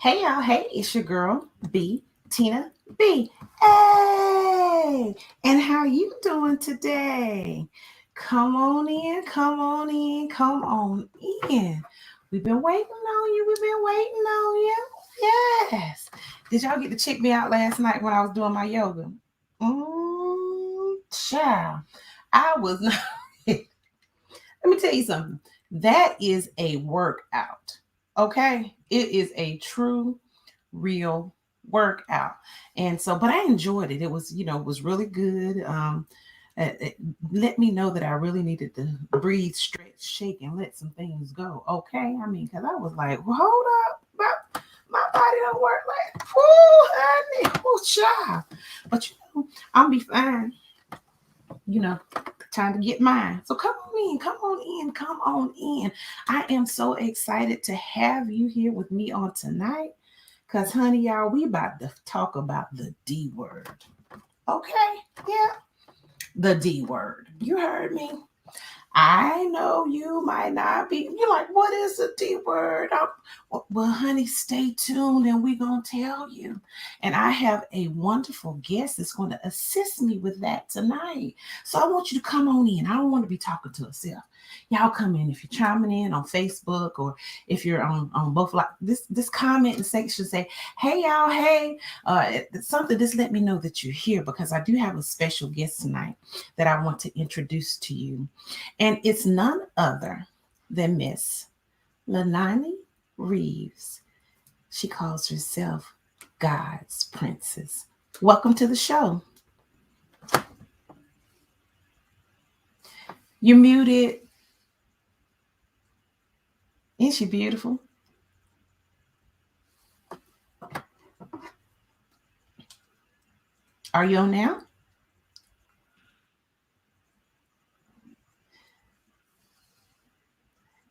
Hey y'all, hey, it's your girl B, Tina B. Hey, and how you doing today? Come on in, come on in, come on in. We've been waiting on you. We've been waiting on you. Yes. Did y'all get to check me out last night when I was doing my yoga? Child, I was not. Let me tell you something. That is a workout. Okay, it is a true real workout. And so, but I enjoyed it. It was, it was really good. It let me know that I really needed to breathe, stretch, shake, and let some things go. Okay, I mean, because I was like, well, hold up, my body don't work like, whoo, honey, whoo, child. But I'll be fine. You know, Time to get mine. So come on in, come on in, come on in. I am so excited to have you here with me on tonight. Cause honey, y'all, we about to talk about the D word. Okay? Yeah. The D word. You heard me. I know you might not be. You're like, what is a D word? Well, honey, stay tuned and we're going to tell you. And I have a wonderful guest that's going to assist me with that tonight. So I want you to come on in. I don't want to be talking to myself. Y'all come in. If you're chiming in on Facebook or if you're on both, like this comment and section, say, hey, y'all, hey, something, just let me know that you're here because I do have a special guest tonight that I want to introduce to you. And it's none other than Miss LALANI Reeves. She calls herself God's Princess. Welcome to the show. You're muted. Isn't she beautiful? Are you on now?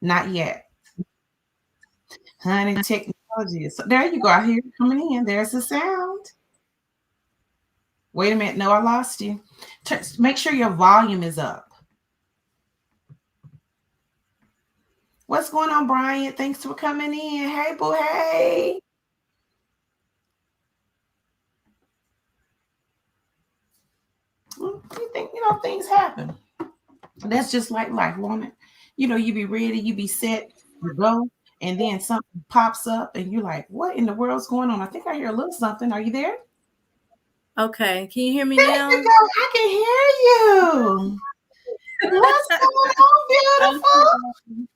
Not yet. Honey, technology. So there you go. I hear you coming in. There's the sound. Wait a minute. No, I lost you. Make sure your volume is up. What's going on, Brian? Thanks for coming in. Hey, boo, hey. You think, things happen. That's just like life, won't it? You be ready, you be set, you go, and then something pops up, and you're like, what in the world's going on? I think I hear a little something. Are you there? Okay, can you hear me There now? you go. I can hear you. What's going on, beautiful?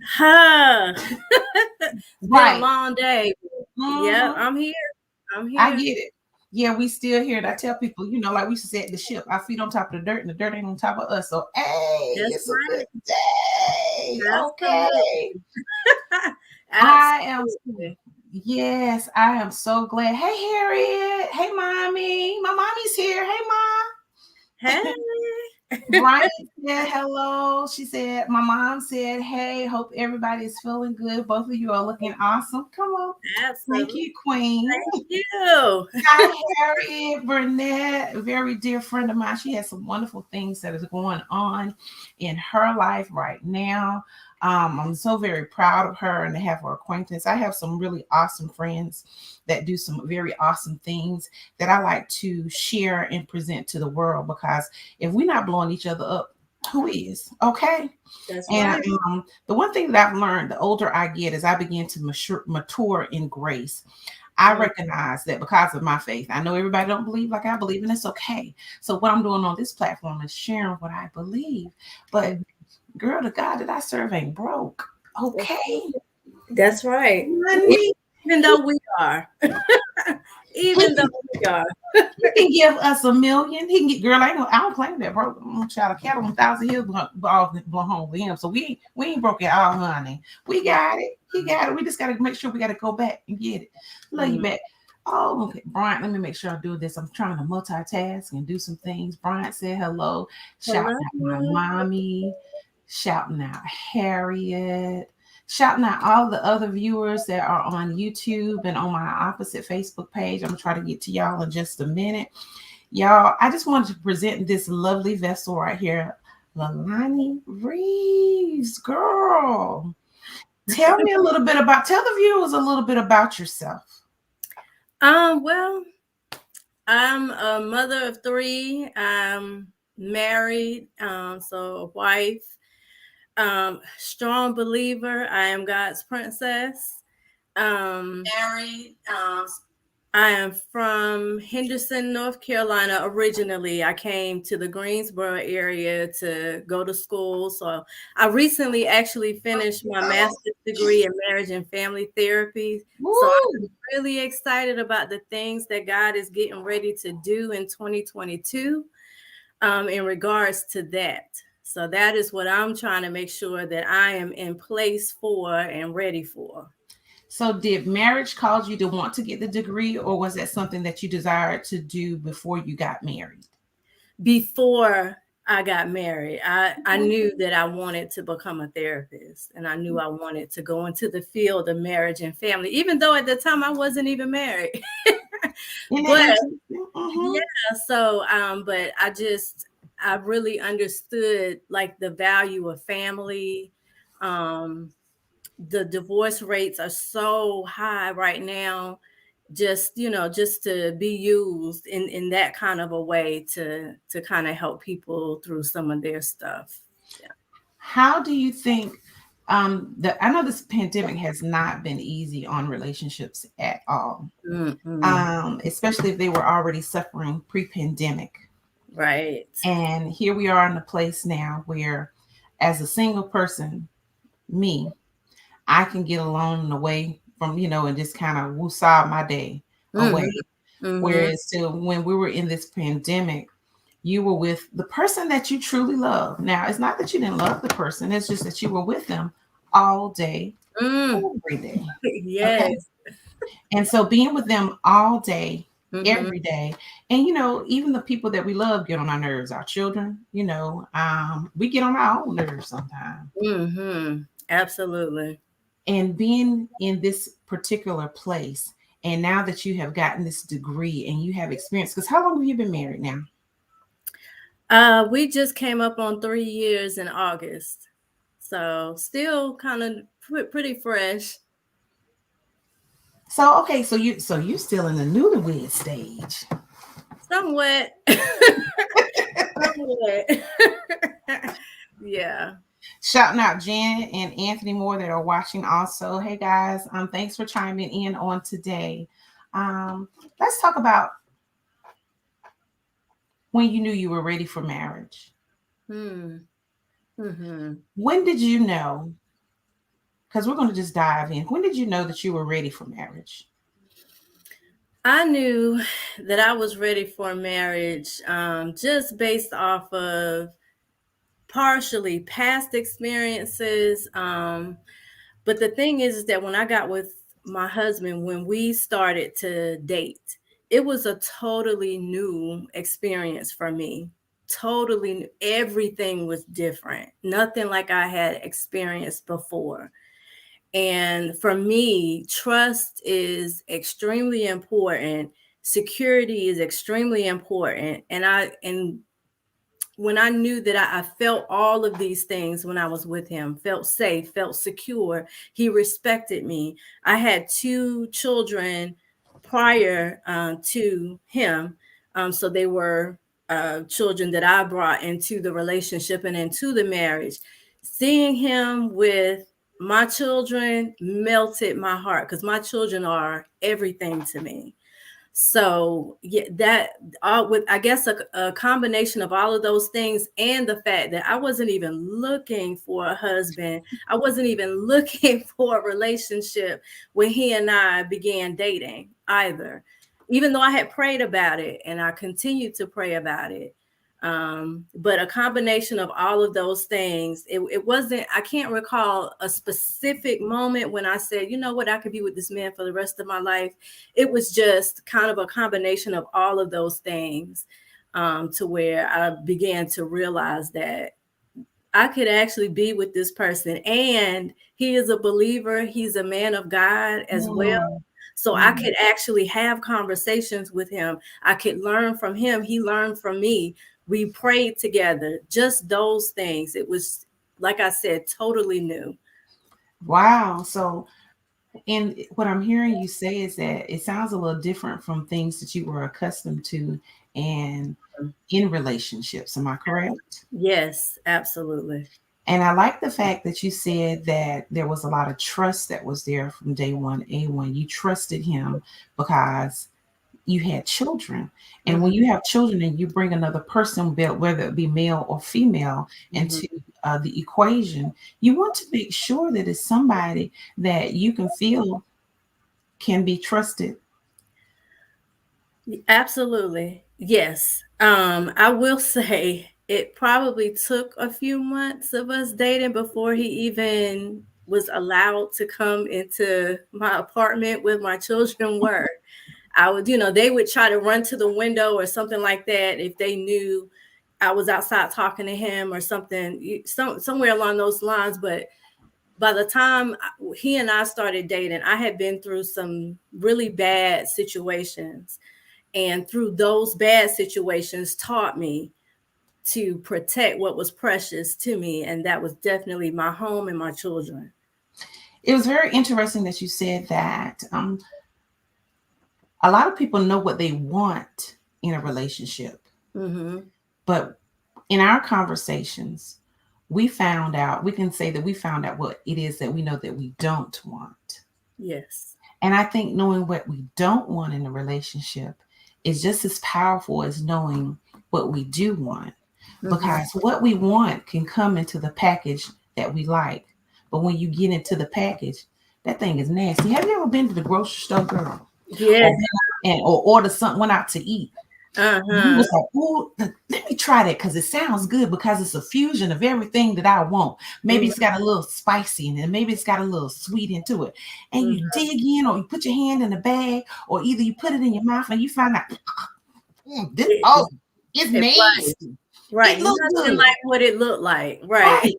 Huh. It's been a Right. long day. Yeah, Mm-hmm. I'm here. I'm I here. get it. Yeah, we still here. And I tell people, like we used to say at the ship, our feet on top of the dirt, and the dirt ain't on top of us. So, hey, That's it's a good right. day. Okay. Absolutely. I am, Absolutely. yes, I am so glad. Hey, Harriet. Hey, mommy. My mommy's here. Hey, mom. Hey. Brian said hello. She said, my mom said, hey, hope everybody is feeling good. Both of you are looking awesome. Come on. Thank Absolutely. you, Queen. Thank you. Hi, Harriet Burnett, a very dear friend of mine. She has some wonderful things that is going on in her life right now. I'm so very proud of her and to have her acquaintance. I have some really awesome friends that do some very awesome things that I like to share and present to the world because if we're not blowing each other up, who is? Okay. That's And right. the one thing that I've learned the older I get is I begin to mature in grace. I Mm. recognize that because of my faith. I know everybody don't believe like I believe, and it's okay. So what I'm doing on this platform is sharing what I believe. But girl, the God that I serve ain't broke. Okay. That's right. Honey, Even though we are. he Even though can, we are. he can give us $1 million. He can get girl. I don't claim that broke. Child, a cattle 1,000 hills belong home with him. So we ain't broke at all, honey. We got it. He got it. We just gotta make sure we gotta go back and get it. Love you Mm. back. Oh, okay. Bryant, let me make sure I do this. I'm trying to multitask and do some things. Bryant said hello. Shouting out my Hello. mommy. Shouting out Harriet. Shouting out all the other viewers that are on YouTube and on my opposite Facebook page. I'm going to try to get to y'all in just a minute. Y'all, I just wanted to present this lovely vessel right here. LALANI Reeves, girl. Tell me a little bit about, tell the viewers a little bit about yourself. Well, I'm a mother of three. I'm married, so a wife. Strong believer. I am God's princess. Married. I am from Henderson, North Carolina. Originally, I came to the Greensboro area to go to school. So I recently actually finished my master's degree in marriage and family therapy. So I'm Woo! really excited about the things that God is getting ready to do in 2022 in regards to that. So that is what I'm trying to make sure that I am in place for and ready for. So, did marriage cause you to want to get the degree, or was that something that you desired to do before you got married? Before I got married, I knew that I wanted to become a therapist, and I knew I wanted to go into the field of marriage and family, even though at the time I wasn't even married. Isn't that But interesting? Mm-hmm. yeah, so but I really understood like the value of family. Um, the divorce rates are so high right now, just just to be used in that kind of a way to kind of help people through some of their stuff. Yeah. How do you think that, I know this pandemic has not been easy on relationships at all, Mm-mm. especially if they were already suffering pre-pandemic. Right. And here we are in a place now where, as a single person, me, I can get alone away from, and just kind of woosah my day away. Mm-hmm. Mm-hmm. Whereas to when we were in this pandemic, you were with the person that you truly love. Now, it's not that you didn't love the person, it's just that you were with them all day, Mm. every day. Okay. Yes. And so being with them all day, Mm-hmm. every day, and even the people that we love get on our nerves, our children, we get on our own nerves sometimes. Mm-hmm. Absolutely. And being in this particular place, and now that you have gotten this degree and you have experience, because how long have you been married now? We just came up on 3 years in August, so still kind of pretty fresh. So okay, so you still in the newlywed stage. Somewhat. Somewhat. Yeah. Shouting out Jen and Anthony Moore that are watching also. Hey guys, thanks for chiming in on today. Um, let's talk about when you knew you were ready for marriage. Hmm. Mm-hmm. When did you know? Because we're going to just dive in. When did you know that you were ready for marriage? I knew that I was ready for marriage just based off of partially past experiences. But the thing is that when I got with my husband, when we started to date, it was a totally new experience for me. Totally new. Everything was different. Nothing like I had experienced before. And for me, trust is extremely important. Security is extremely important. And when I knew that I felt all of these things when I was with him, felt safe, felt secure, he respected me. I had two children prior to him. So they were children that I brought into the relationship and into the marriage. Seeing him with my children melted my heart because my children are everything to me. So yeah, that all with I guess a combination of all of those things and the fact that I wasn't even looking for a husband, I wasn't even looking for a relationship when he and I began dating either. Even though I had prayed about it and I continued to pray about it. But a combination of all of those things, it wasn't, I can't recall a specific moment when I said, you know what, I could be with this man for the rest of my life. It was just kind of a combination of all of those things to where I began to realize that I could actually be with this person. And he is a believer, he's a man of God as well. Mm, So I mm. could actually have conversations with him. I could learn from him. He learned from me. We prayed together. Just those things. It was, like I said, totally new. Wow. So, and what I'm hearing you say is that it sounds a little different from things that you were accustomed to and in relationships. Am I correct? Yes, absolutely. And I like the fact that you said that there was a lot of trust that was there from day one, A1. You trusted him because you had children. And when Mm-hmm. you have children and you bring another person, whether it be male or female, into Mm-hmm. the equation, you want to make sure that it's somebody that you can feel can be trusted. Absolutely. Yes. I will say it probably took a few months of us dating before he even was allowed to come into my apartment where my children were. I would, they would try to run to the window or something like that if they knew I was outside talking to him or something, somewhere along those lines. But by the time he and I started dating, I had been through some really bad situations, and through those bad situations taught me to protect what was precious to me, and that was definitely my home and my children. It was very interesting that you said that. A lot of people know what they want in a relationship, Mm-hmm. but in our conversations, we can say that we found out what it is that we know that we don't want. Yes. And I think knowing what we don't want in a relationship is just as powerful as knowing what we do want. Mm-hmm. Because what we want can come into the package that we like. But when you get into the package, that thing is nasty. Have you ever been to the grocery store, girl? Or Yes. been out and or order something went out to eat? You Uh-huh. was like, "Ooh, let me try that because it sounds good because it's a fusion of everything that I want. Maybe it's Mm-hmm. got a little spicy in it, maybe it's got a little sweet into it." And you Mm-hmm. dig in, or you put your hand in the bag, or either you put it in your mouth and you find out, this oh, it's Right. nasty. Right. It looks Nothing good, like what it looked like. Right. right?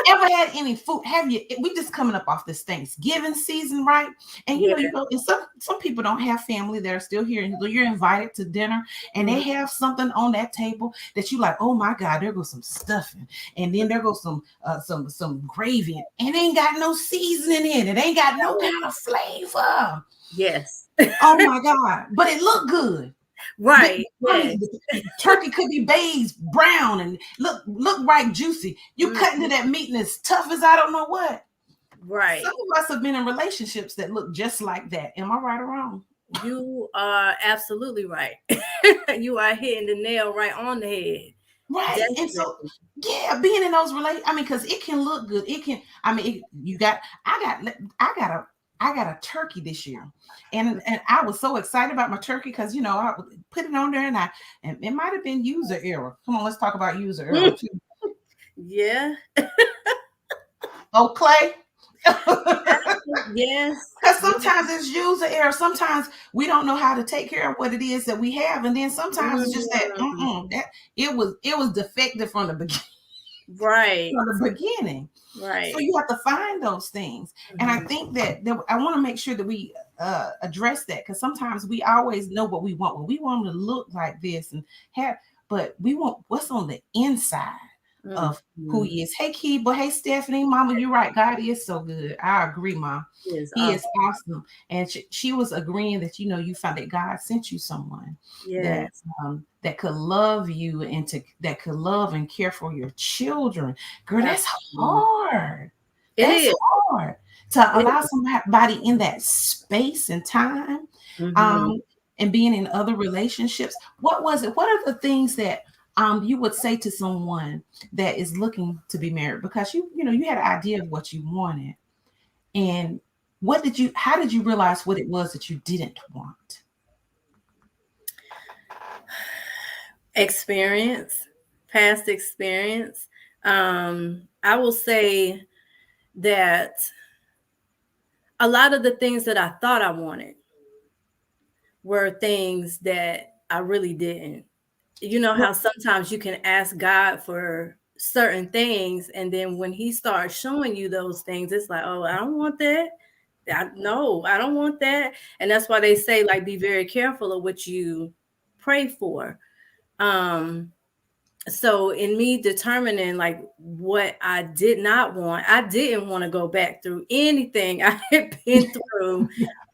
Ever had any food? Have you? We just coming up off this Thanksgiving season, right? And Yeah. you go. And some people don't have family that are still here, and you're invited to dinner, and they Mm-hmm. have something on that table that you like. Oh my God, there goes some stuffing, and then there goes some gravy, and it ain't got no seasoning in it. It ain't got no kind of flavor. Yes. Oh my God, but it looked good. Right. Yes. The turkey could be beige brown and look right juicy. You cut into Mhm. that meat and it's tough as I don't know what. Some Right. of us have been in relationships that look just like that. Am I right or wrong? You are absolutely right. You are hitting the nail right on the head. Right. And so, Definitely. yeah, being in those I mean, because it can look good. It can, I mean, I got I got a turkey this year. And I was so excited about my turkey because I put it on there and it might have been user error. Come on, let's talk about user error too. Yeah. Oh, Clay. Yes. Because Yes. sometimes it's user error. Sometimes we don't know how to take care of what it is that we have, and then sometimes it's just that Mm. that it was defective from the beginning. Right. From the beginning. So Right. you have to find those things, and I Mhm. think that I want to make sure that we address that because sometimes we always know what we want. Well, we want them to look like this and have, but we want what's on the inside of who Mhm. he is. Hey, Key, but hey, Stephanie, Mama, you're right. God is so good. I agree, Mom. Is He is awesome. awesome. And she was agreeing that you found that God sent you someone that Yes. that could love you and that could love and care for your children. Girl, that's Absolutely. hard. It That's is. hard to It allow is. somebody in that space and time, Mhm. um, and being in other relationships. What was it? What are the things that you would say to someone that is looking to be married because you had an idea of what you wanted, and how did you realize what it was that you didn't want? Experience, past experience. I will say that a lot of the things that I thought I wanted were things that I really didn't. You know Well, how sometimes you can ask God for certain things, and then when He starts showing you those things, it's like, oh, I don't want that. No, I don't want that. And that's why they say, like, be very careful of what you pray for. Um, So in me determining like what I did not want, I didn't want to go back through anything I had been through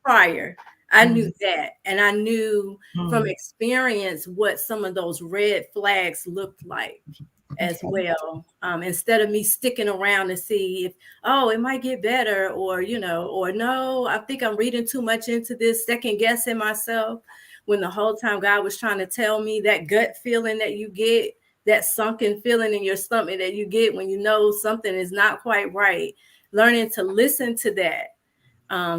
prior. I knew Mm, that. And I knew from mm. experience what some of those red flags looked like as Okay. well. Instead of me sticking around to see if, oh, it might get better, or, or no, I think I'm reading too much into this, second guessing myself, when the whole time God was trying to tell me that gut feeling that you get, that sunken feeling in your stomach that you get when you know something is not quite right, learning to listen to that.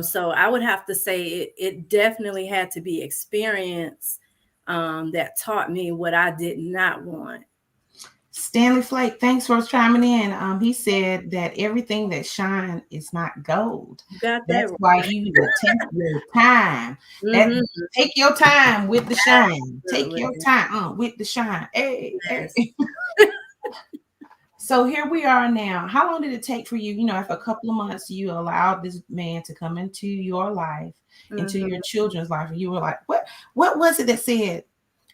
So I would have to say it definitely had to be experience that taught me what I did not want. Stanley Flake, thanks for chiming in. He said that everything that shines is not gold. You got that That's why right. you will take your time. That Mm-hmm. take your time with the shine. Take your Absolutely. time with the shine. Hey, hey. Yes. So here we are now. How long did it take for you? After a couple of months, you allowed this man to come into your life, into Mm-hmm. your children's life, and you were like, "What? What was it that said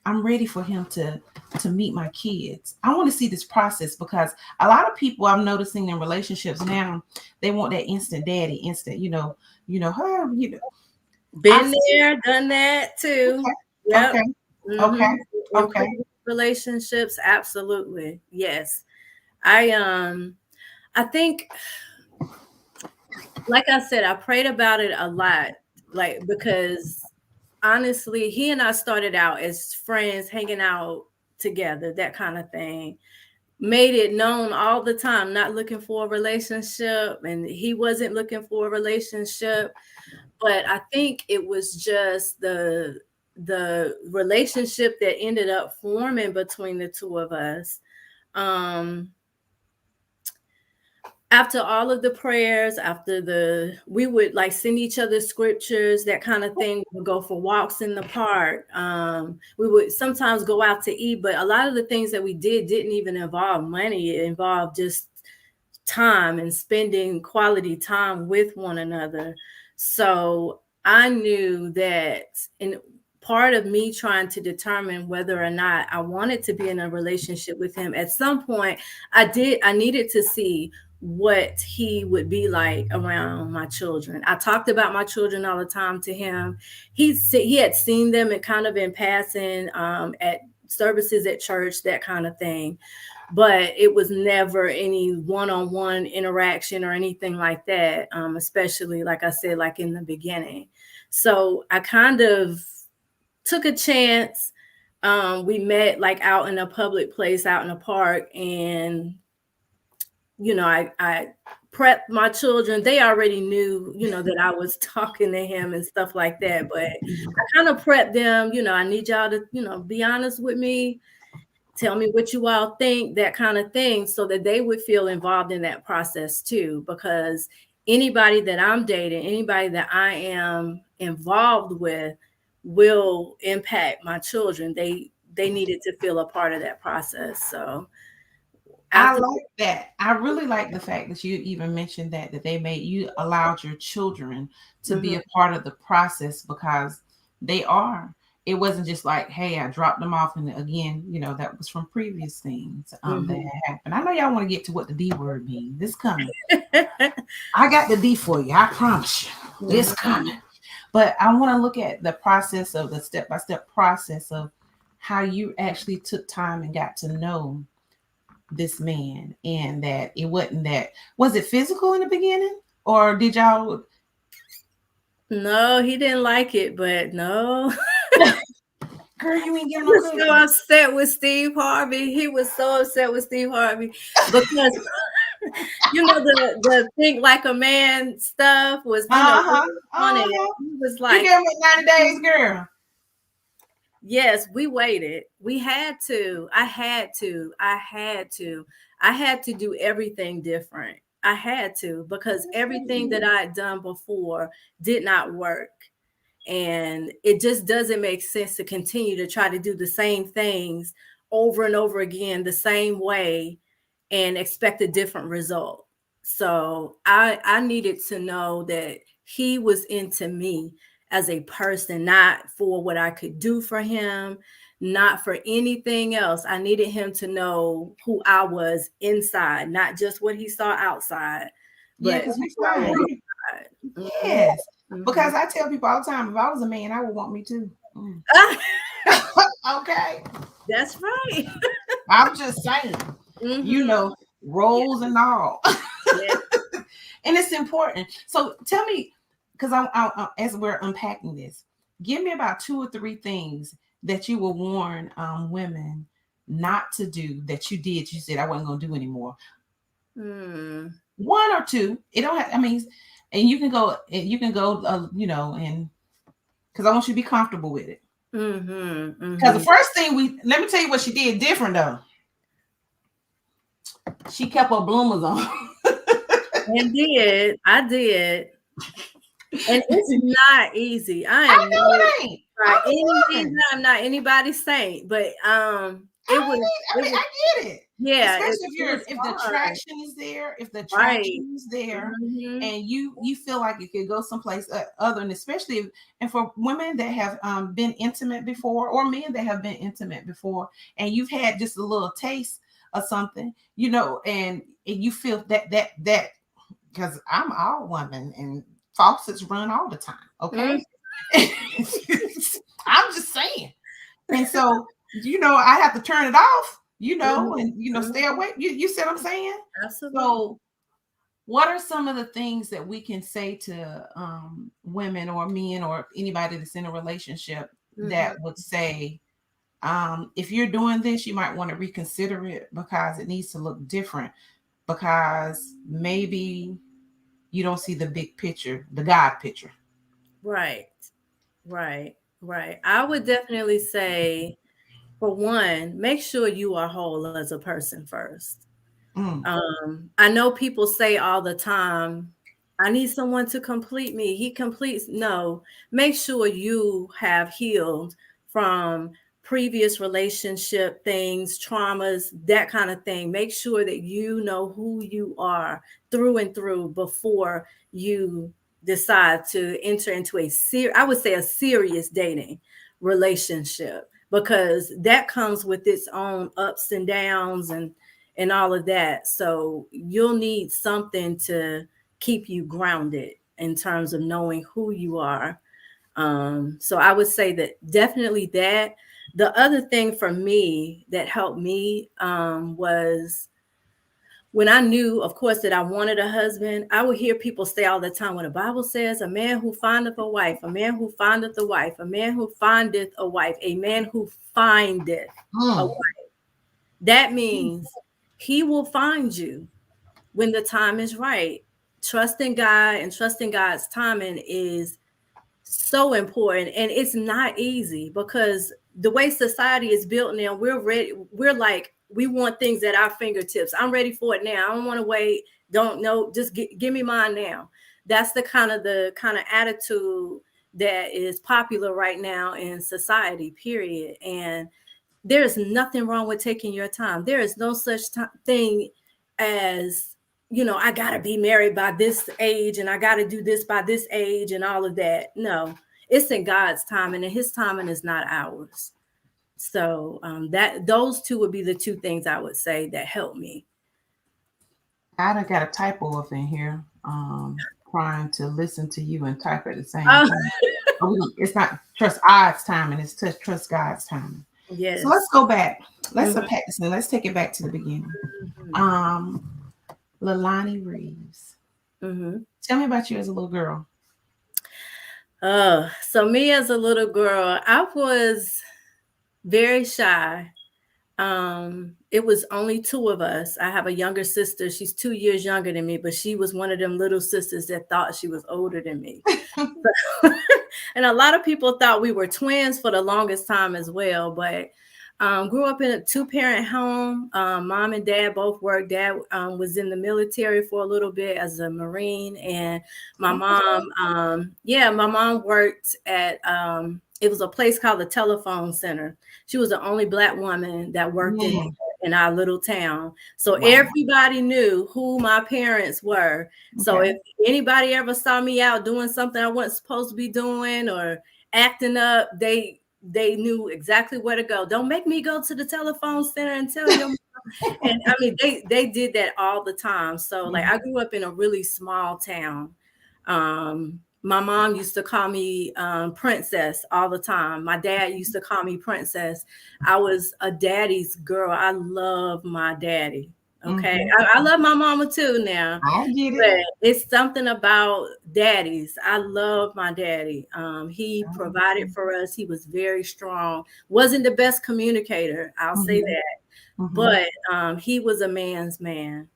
I'm ready for him to meet my kids? I want to see this process because a lot of people I'm noticing in relationships now, they want that instant daddy, instant, her, I Been see. there, done that too. Yep. Okay, Mm-hmm. okay, In okay, previous relationships, absolutely. Yes. I think, like I said, I prayed about it a lot, like, because honestly, he and I started out as friends, hanging out together, that kind of thing. Made it known all the time, not looking for a relationship, and he wasn't looking for a relationship. But I think it was just the relationship that ended up forming between the two of us. Um, After all of the prayers, we would like send each other scriptures, that kind of thing. We would go for walks in the park. We would sometimes go out to eat, but a lot of the things that we did didn't even involve money. It involved just time and spending quality time with one another. So I knew that in part of me trying to determine whether or not I wanted to be in a relationship with him, at some point I needed to see what he would be like around my children. I talked about my children all the time to him. He had seen them and kind of in passing at services at church, that kind of thing, but it was never any one-on-one interaction or anything like that, especially, like I said, like in the beginning. So I kind of took a chance. We met like out in a public place, out in a park, and I prepped my children. They already knew, that I was talking to him and stuff like that, but I kind of prepped them. I need y'all to, be honest with me, tell me what you all think, that kind of thing, so that they would feel involved in that process too. Because anybody that I'm dating, anybody that I am involved with, will impact my children. They needed to feel a part of that process. So I after, like that. I really like the fact that you even mentioned that they made you allowed your children to be mhm, a part of the process because they are. It wasn't just like, hey, I dropped them off, and again, that was from previous things that mhm. had happened. I know y'all want to get to what the D word means. It's coming. I got the D for you. I promise you, it's Mhm. coming. But I want to look at the process of the step by step process of how you actually took time and got to know this man, and that it wasn't that. Was it physical in the beginning, or did y'all? No, he didn't like it, but no. Girl, you ain't He giving no was so cookie. upset with Steve Harvey. He was so upset with Steve Harvey because the think like a man stuff was, Uh-huh. really funny. Uh-huh. He was You like, gave me 90 days, girl. yes, we waited. We had to. I had to. I had to do everything different. I had to, because everything that I had done before did not work. And it just doesn't make sense to continue to try to do the same things over and over again, the same way, and expect a different result. So I needed to know that he was into me as a person, not for what I could do for him, not for anything else. I needed him to know who I was inside, not just what he saw outside, Yeah, but because we who I find was you. inside. Yes. Mhm. Because I tell people all the time, if I was a man, I would want me too. Okay. That's right. I'm just saying, you Hmm. know, Yeah. roles and all. Yeah. And it's important. So tell me, because as we're unpacking this, give me about 2 or 3 things that you will warn women not to do that you did. You said I wasn't going to do anymore. Mm. 1 or 2. It don't have. I mean, and you can go. You can go. You know, and because I want you to be comfortable with it. Mhm. Because the Mhm. first thing let me tell you what she did different though. She kept her bloomers on. I did. And it's not easy. I I am know no it ain't. by I any was means, learning. I'm not anybody's saint, but I it mean, was I get it. yeah, Especially it was if the hard. traction is there, if the Right. traction is there, Mhm. and you feel like you could go someplace other, and especially and for women that have been intimate before, or men that have been intimate before, and you've had just a little taste of something, you know, and you feel that because I'm all woman and faucets run all the time, Mm. okay. I'm just saying. And so, you know, I have to turn it off, you know, Mhm. and stay Mhm. away. You see what I'm saying? Absolutely. So, what are some of the things that we can say to women or men or anybody that's in a relationship Mhm. that would say, if you're doing this, you might want to reconsider it because it needs to look different, because maybe you don't see the big picture, the God picture. Right. Right. Right. I would definitely say, for one, make sure you are whole as a person first. Mm, I know people say all the time, I need someone to complete me. He completes. No, make sure you have healed from previous relationship things, traumas, that kind of thing. Make sure that you know who you are through and through before you decide to enter into I would say a serious dating relationship, because that comes with its own ups and downs and all of that. So you'll need something to keep you grounded in terms of knowing who you are. So I would say that definitely that. The other thing for me that helped me was when I knew, of course, that I wanted a husband. I would hear people say all the time, when the Bible says, a man who findeth a wife, a man who findeth a wife, a man who findeth a wife, a man who findeth a mm. wife. That means he will find you when the time is right. Trusting God and trusting God's timing is so important. And it's not easy, because the way society is built now, we're ready. We're like, we want things at our fingertips. I'm ready for it now. I don't want to wait. Don't know. Just give me mine now. That's the kind of attitude that is popular right now in society, period. And there is nothing wrong with taking your time. There is no such thing as, I got to be married by this age and I got to do this by this age and all of that. No, it's in God's timing, and his timing is not ours. So that those two would be the two things I would say that help me. I done got a typo up in here, trying to listen to you and type at the same Oh, time. It's not trust God's timing, it's to trust God's timing. So let's yes. go back. Let's Mhm. unpack this and let's take it back to the beginning. Mhm. Um, LALANI Reeves. Mhm. Tell me about you as a little girl. So me as a little girl, I was very shy. It was only two of us. I have a younger sister. She's 2 years younger than me, but she was one of them little sisters that thought she was older than me. And a lot of people thought we were twins for the longest time as well. But grew up in a two-parent home. Mom and dad both worked. Dad was in the military for a little bit as a Marine, and my mom, Okay. my mom worked at. It was a place called the Telephone Center. She was the only Black woman that worked Mm, in our little town. So wow. everybody knew who my parents were. So Okay. if anybody ever saw me out doing something I wasn't supposed to be doing or acting up, they knew exactly where to go. Don't make me go to the telephone center and tell your. And I mean, they did that all the time. So like I grew up in a really small town. My mom used to call me princess all the time. My dad used to call me princess. I was a daddy's girl. I love my daddy. Okay. Mm-hmm. I love my mama too now. I get But it. it's something about daddies. I love my daddy. He provided for us. He was very strong. Wasn't the best communicator, I'll say Mm-hmm. that. Mm-hmm. But he was a man's man.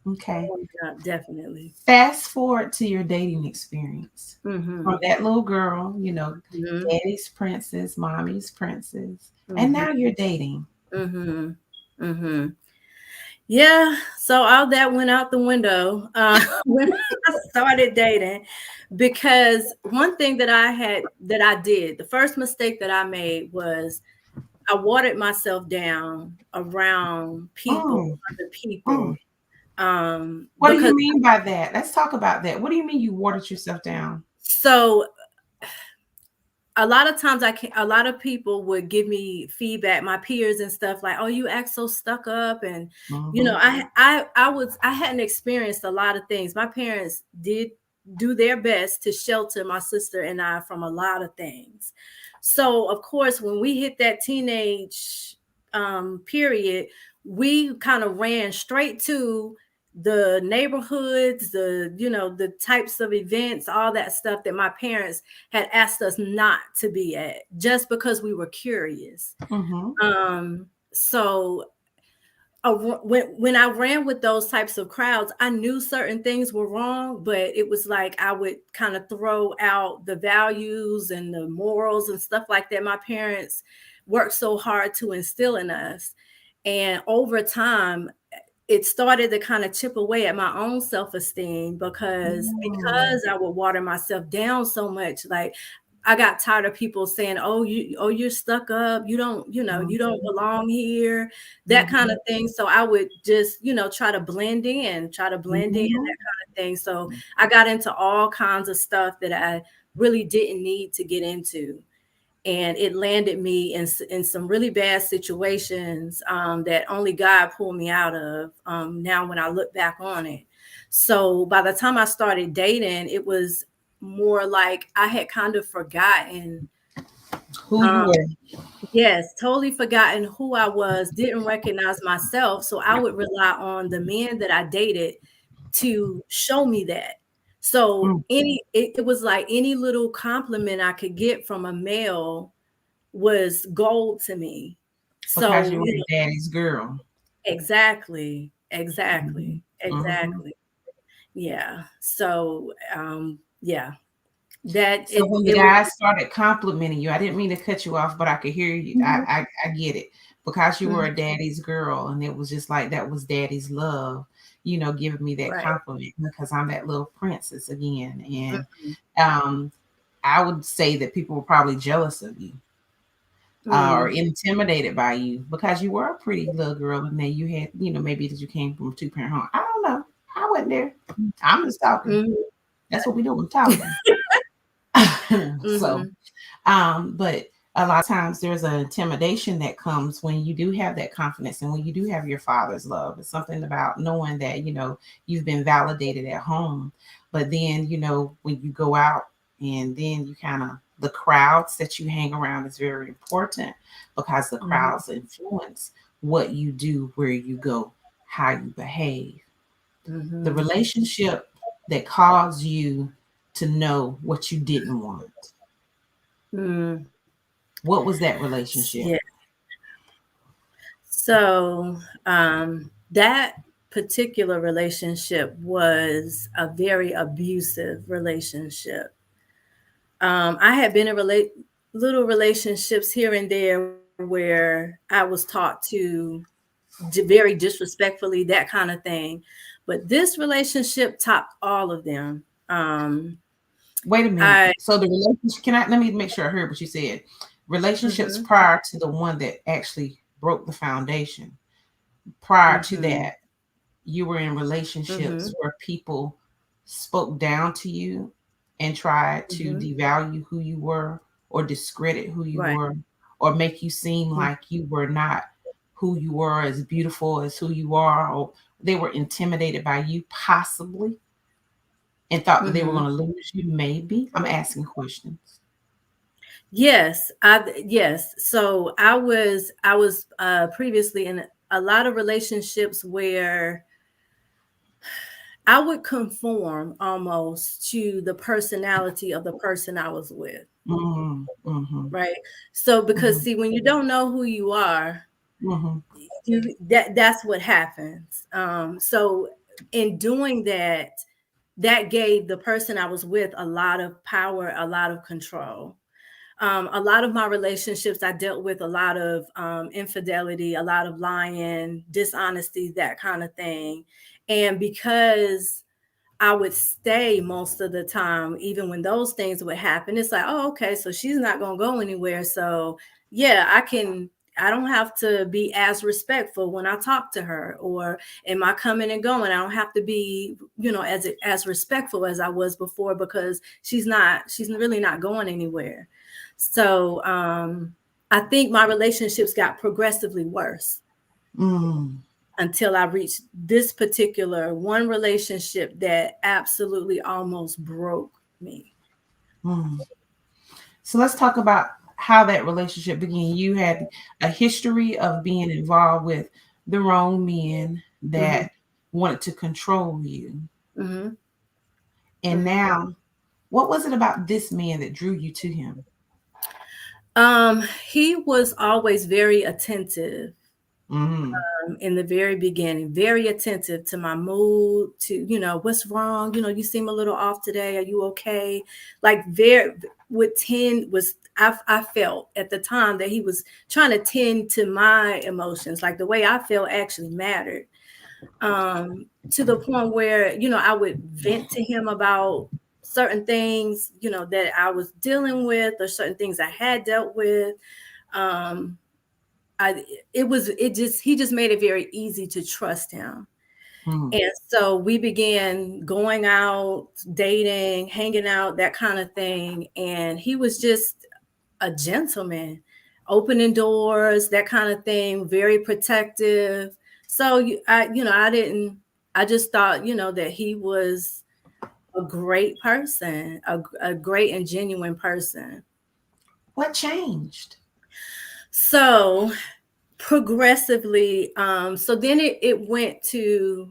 Okay. Oh, yeah, definitely. Fast forward to your dating experience. Mm-hmm. From that little girl, Mm-hmm. daddy's princess, mommy's princess, and Mm-hmm. now you're dating. Mm-hmm. Mm-hmm. Yeah, so all that went out the window when I started dating, because one thing that I did, the first mistake that I made was I watered myself down around people, Mm, other people, mm. What do because you mean by that? Let's talk about that. What do you mean you watered yourself down? so a lot of times a lot of people would give me feedback, my peers and stuff, like, oh, you act so stuck up. And Mm-hmm. I hadn't experienced a lot of things. My parents did do their best to shelter my sister and I from a lot of things. So of course when we hit that teenage period, we kind of ran straight to the neighborhoods, the types of events, all that stuff that my parents had asked us not to be at, just because we were curious. Mm-hmm. So when I ran with those types of crowds, I knew certain things were wrong, but it was like I would kind of throw out the values and the morals and stuff like that my parents worked so hard to instill in us. And over time, it started to kind of chip away at my own self-esteem, Mm. because I would water myself down so much. Like I got tired of people saying, you're stuck up, you don't Mhm. belong here, that kind Mhm. of thing. So I would just, try to blend in, Mhm. that kind of thing. So I got into all kinds of stuff that I really didn't need to get into, and it landed me in some really bad situations that only God pulled me out of, now when I look back on it. So by the time I started dating, it was more like I had kind of forgotten, Who you um, were. yes, totally forgotten who I was, didn't recognize myself. So I would rely on the men that I dated to show me that. So Mm, it was like any little compliment I could get from a male was gold to me. because So, you were a daddy's girl. exactly, Mhm. exactly, Mhm. exactly. Yeah. So, yeah, that So when the it was. guys started complimenting you, I didn't mean to cut you off, but I could hear you. Mhm, I get it because you were mhm, a daddy's girl, and it was just like that was daddy's love, giving me that right. compliment because I'm that little princess again. And Mhm, um, I would say that people were probably jealous of you or mm, intimidated by you because you were a pretty little girl, and then you had, maybe that you came from a two-parent home. I don't know. I wasn't there. I'm just talking. mhm, That's what we do. We're talking. So, mhm, but a lot of times there's an intimidation that comes when you do have that confidence and when you do have your father's love. It's something about knowing that, you've been validated at home. But then, when you go out and then you kind of, the crowds that you hang around is very important because the mhm, crowds influence what you do, where you go, how you behave. The mhm, relationship that caused you to know what you didn't want. mm. What was that relationship? Yeah. So, that particular relationship was a very abusive relationship. I had been in little relationships here and there where I was taught to very disrespectfully, that kind of thing. But this relationship topped all of them. Wait a minute. I So the relationship, let me make sure I heard what you said. Relationships mhm, prior to the one that actually broke the foundation. Prior to mhm, that, you were in relationships mhm, where people spoke down to you and tried to mhm. devalue who you were. or discredit who you Right. were, or make you seem Mm. like you were not who you were, as beautiful as who you are, or they were intimidated by you possibly and thought that they were Mm-hmm. going to lose you. Maybe I'm asking questions. Yes. So I was previously in a lot of relationships where I would conform almost to the personality of the person I was with, Mm, mhm, right? So because mhm, see, when you don't know who you are, mhm, that's what happens. So in doing that, that gave the person I was with a lot of power, a lot of control. A lot of my relationships, I dealt with a lot of infidelity, a lot of lying, dishonesty, that kind of thing. And because I would stay most of the time, even when those things would happen, it's like, oh, okay, so she's not going to go anywhere. So, yeah, I don't have to be as respectful when I talk to her, or am I coming and going? I don't have to be, as respectful as I was before because she's really not going anywhere. So, I think my relationships got progressively worse mm, until I reached this particular one relationship that absolutely almost broke me. mm. So let's talk about how that relationship began. You had a history of being involved with the wrong men Hmm. that wanted to control you. Hmm. And Hmm. now, what was it about this man that drew you to him? He was always very attentive Mm, in the very beginning, very attentive to my mood, to, what's wrong? You seem a little off today. Are you okay? Like very would tend was I felt at the time that he was trying to tend to my emotions, like the way I felt actually mattered. To the point where, I would vent to him about certain things, that I was dealing with or certain things I had dealt with. Um, I it just he just made it very easy to trust him. mm, And so we began going out, dating, hanging out, that kind of thing. And he was just a gentleman, opening doors, that kind of thing, very protective. So I just thought, that he was a great person, a great and genuine person. what changed? So progressively, so then it went to,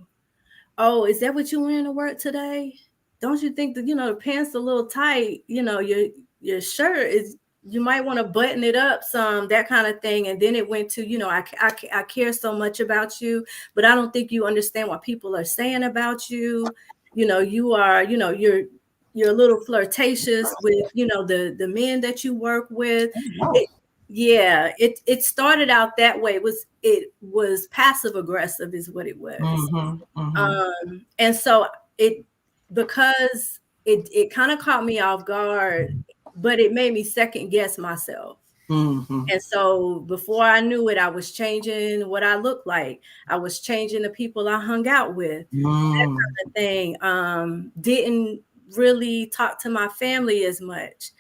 oh, is that what you wearing to work today? Don't you think that, the pants a little tight? Your shirt is, you might want to button it up some, that kind of thing. And then it went to, I care so much about you, but I don't think you understand what people are saying about you. You are, you're a little flirtatious with, the men that you work with. Oh, It, yeah, it started out that way. It was passive aggressive is what it was. mm-hmm, mm-hmm, And so it because it kind of caught me off guard, but it made me second guess myself. mm-hmm, And so before I knew it, I was changing what I looked like. I was changing the people I hung out with. That mm, kind of thing. Didn't really talk to my family as much.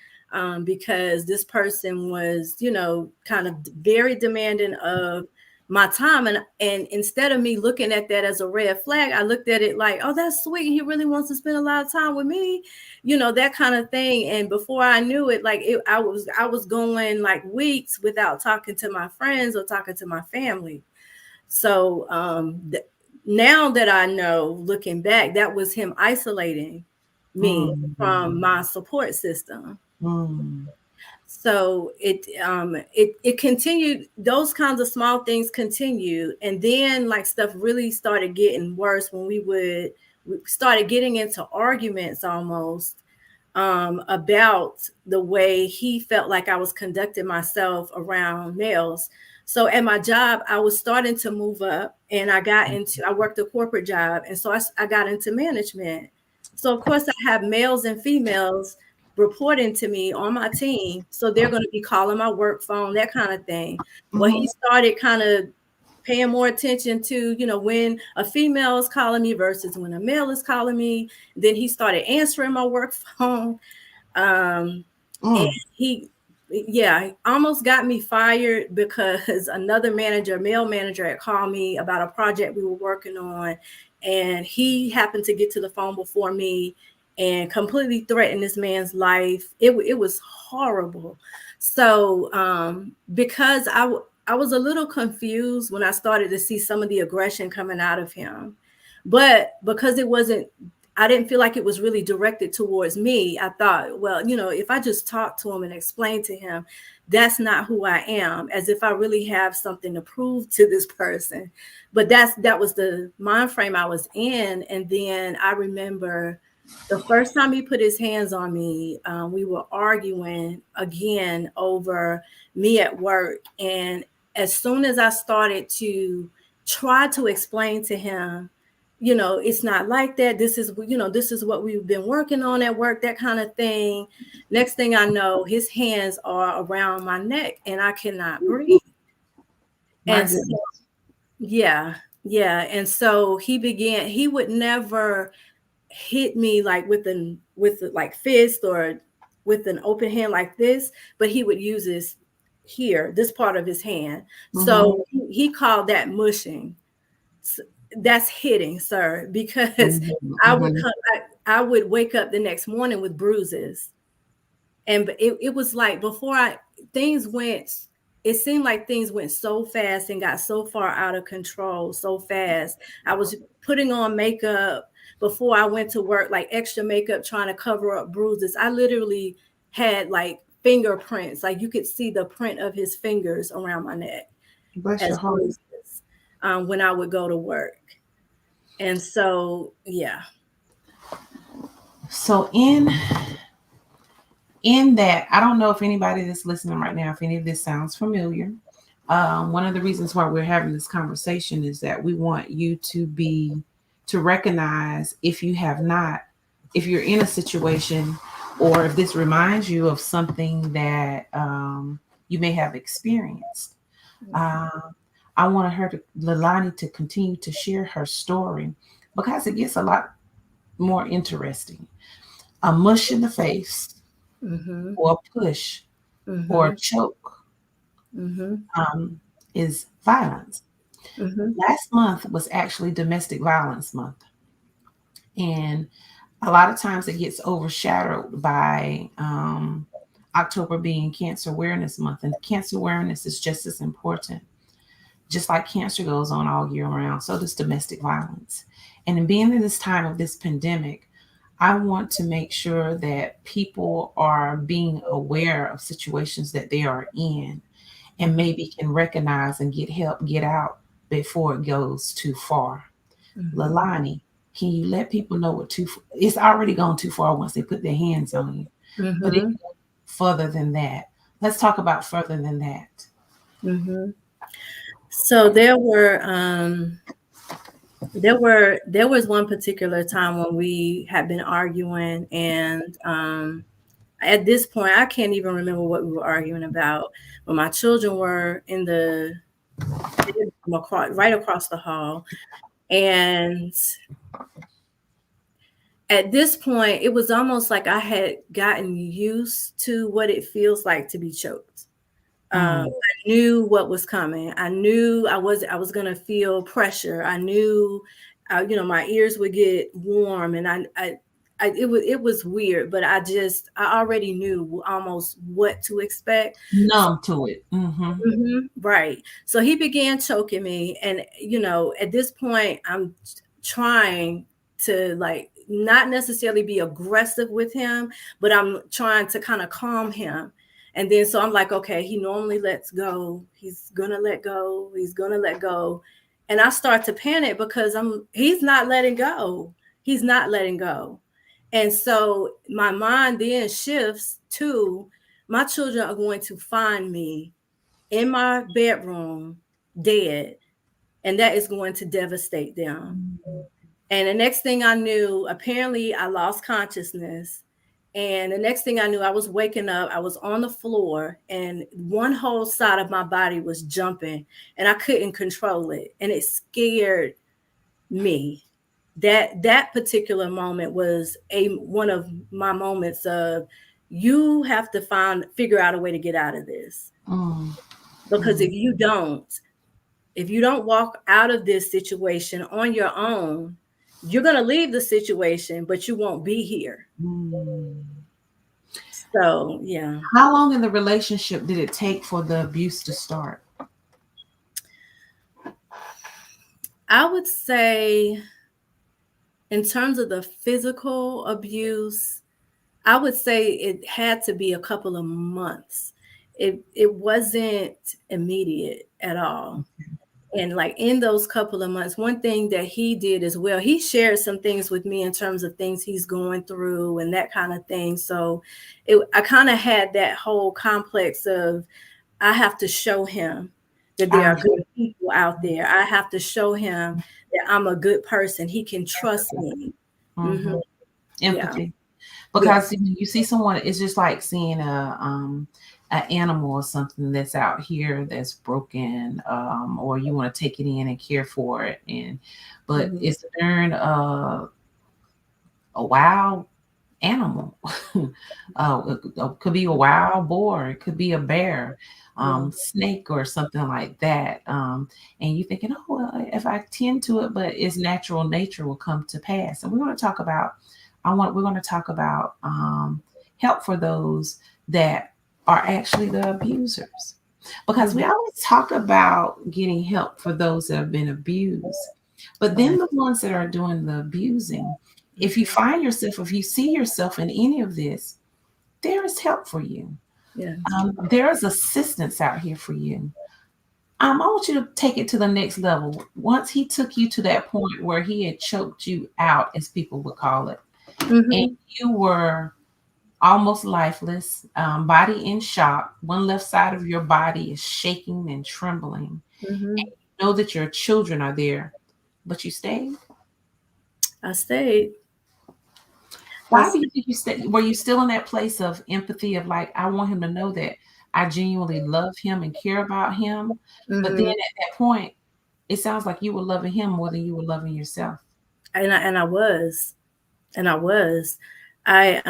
Because this person was, kind of very demanding of my time. And instead of me looking at that as a red flag, I looked at it like, oh, that's sweet. He really wants to spend a lot of time with me, that kind of thing. And before I knew it, like I was going like weeks without talking to my friends or talking to my family. So now that I know, looking back, that was him isolating me from mm, my support system. mm, So it continued. Those kinds of small things continued, and then like stuff really started getting worse when we started getting into arguments almost, about the way he felt like I was conducting myself around males. So at my job, I was starting to move up, and I worked a corporate job, and so I got into management. So of course I have males and females reporting to me on my team. So they're going to be calling my work phone, that kind of thing. Well, mm-hmm, he started kind of paying more attention to, when a female is calling me versus when a male is calling me. Then he started answering my work phone. Um, and mm, he yeah, almost got me fired because another manager, male manager, had called me about a project we were working on, and he happened to get to the phone before me and completely threatened this man's life. It was horrible. So because I was a little confused when I started to see some of the aggression coming out of him, but because it wasn't, I didn't feel like it was really directed towards me. I thought, well, if I just talk to him and explain to him, that's not who I am, as if I really have something to prove to this person. But that was the mind frame I was in. And then I remember the first time he put his hands on me, we were arguing again over me at work. And as soon as I started to try to explain to him, it's not like that. This is what we've been working on at work, that kind of thing. Next thing I know, his hands are around my neck and I cannot breathe. My And so, goodness. yeah, yeah. And so he would never hit me like with like fist or with an open hand like this, but he would use this part of his hand. Mm-hmm. So he called that mushing. That's hitting, sir, because Mm-hmm. I would Mm-hmm. come, I would wake up the next morning with bruises. And it was like before things went, it seemed like things went so fast and got so far out of control so fast. I was putting on makeup before I went to work, like extra makeup, trying to cover up bruises. I literally had like fingerprints, like you could see the print of his fingers around my neck Bless your as heart. bruises when I would go to work. And so, yeah. So in that, I don't know if anybody that's listening right now, if any of this sounds familiar. One of the reasons why we're having this conversation is that we want you to recognize if you have not, if you're in a situation, or if this reminds you of something that you may have experienced. Uh, I want LALANI to continue to share her story because it gets a lot more interesting. A mush in the face, Mm-hmm. or a push, or a Mm-hmm. choke Mm-hmm. is violence. Mm-hmm. Last month was actually Domestic Violence Month. And a lot of times it gets overshadowed by October being Cancer Awareness Month. And cancer awareness is just as important. Just like cancer goes on all year round, so does domestic violence. And in being in this time of this pandemic, I want to make sure that people are being aware of situations that they are in and maybe can recognize and get help get out before it goes too far. Mm-hmm. LALANI, can you let people know it's already gone too far once they put their hands on you, but it Mm-hmm. goes further than that. Let's talk about further than that. Mm-hmm. So there was one particular time when we had been arguing, and at this point I can't even remember what we were arguing about. But my children were in the right across the hall, and at this point it was almost like I had gotten used to what it feels like to be choked. Mm. I knew what was coming. I knew I was gonna feel pressure. I knew, my ears would get warm, and it was weird, but I already knew almost what to expect. So, Numb to it. Mm-hmm. right. So he began choking me, and at this point, I'm trying to like not necessarily be aggressive with him, but I'm trying to kind of calm him. And then so I'm like, okay, he normally lets go. He's gonna let go. He's gonna let go. And I start to panic because he's not letting go. He's not letting go. And so my mind then shifts to my children are going to find me in my bedroom dead, and that is going to devastate them. And the next thing I knew, apparently I lost consciousness. And the next thing I knew, I was waking up, I was on the floor, and one whole side of my body was jumping, and I couldn't control it. And it scared me. That particular moment was one of my moments of you have to figure out a way to get out of this. Mm. Because Mm. if you don't walk out of this situation on your own, you're going to leave the situation, but you won't be here. Mm. So, yeah. How long in the relationship did it take for the abuse to start? I would say, in terms of the physical abuse, I would say it had to be a couple of months. It wasn't immediate at all. And like in those couple of months, one thing that he did as well, he shared some things with me in terms of things he's going through and that kind of thing. So I kind of had that whole complex of, I have to show him that there Ah, are good people out there. I have to show him that I'm a good person. He can trust me. mm-hmm. Hmm. Yeah. Empathy. Yeah. Because when you see someone, it's just like seeing an animal or something that's out here that's broken, or you want to take it in and care for it, and but Hmm. it's during a wild animal. It could be a wild boar, it could be a bear, Yeah. snake, or something like that. And you thinking, oh, well, if I tend to it, but its natural nature will come to pass. And we're going to talk about, we're going to talk about help for those that are actually the abusers. Because we Hmm. always talk about getting help for those that have been abused. But then Right. the ones that are doing the abusing, if you Hmm. find yourself, if you see yourself in any of this, there is help for you. Yeah. There is assistance out here for you. I want you to take it to the next level. Once he took you to that point where he had choked you out, as people would call it, and Hmm. you were almost lifeless, body in shock, one left side of your body is shaking and trembling. Hmm. Know that your children are there, but you stayed. I stayed. I Why do you think you stayed? Were you still in that place of empathy of like, I want him to know that I genuinely love him and care about him? But then hmm at that point, it sounds like you were loving him more than you were loving yourself. and I was, and I was, I